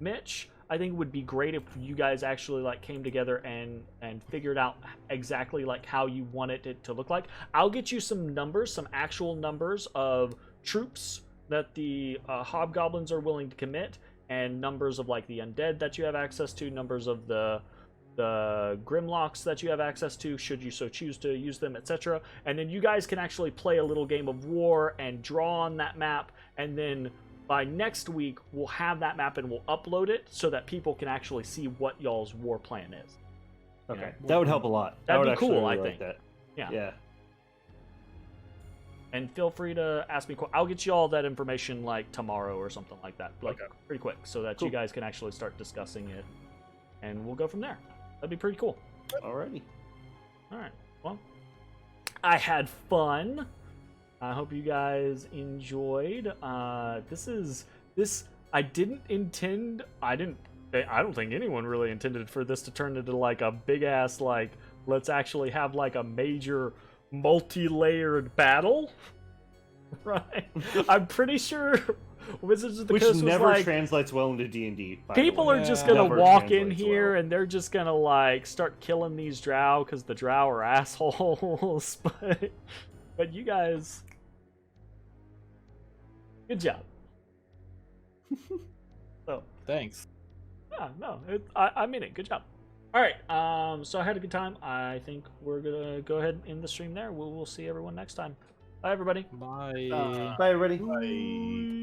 Mitch, I think it would be great if you guys actually like came together and figured out exactly like how you want it to look like. I'll get you some numbers, some actual numbers of troops that the hobgoblins are willing to commit, and numbers of like the undead that you have access to, numbers of the grimlocks that you have access to should you so choose to use them, etc. And then you guys can actually play a little game of war and draw on that map, and then by next week we'll have that map and we'll upload it so that people can actually see what y'all's war plan is. Okay, that would help a lot. That'd I would be actually cool, really I like think. that. Yeah. And feel free to ask me. I'll get you all that information like tomorrow or something like that, like pretty quick, so that you guys can actually start discussing it, and we'll go from there. That'd be pretty cool. Alrighty. All right. Well, I had fun. I hope you guys enjoyed. This. I didn't intend. I don't think anyone really intended for this to turn into like a big ass like. Let's actually have like a major multi-layered battle. Right. I'm pretty sure Wizards of the Which Coast was never like, translates well into D&D. people are way. just Yeah. gonna Never walk in translates here well. and they're just gonna like start killing these drow because the drow are assholes. but you guys, good job. So Thanks. yeah, no, I mean it. Good job. All right. So I had a good time. I think we're gonna go ahead and end the stream there. We'll see everyone next time. Bye, everybody. Bye. Uh, Bye, everybody. Bye.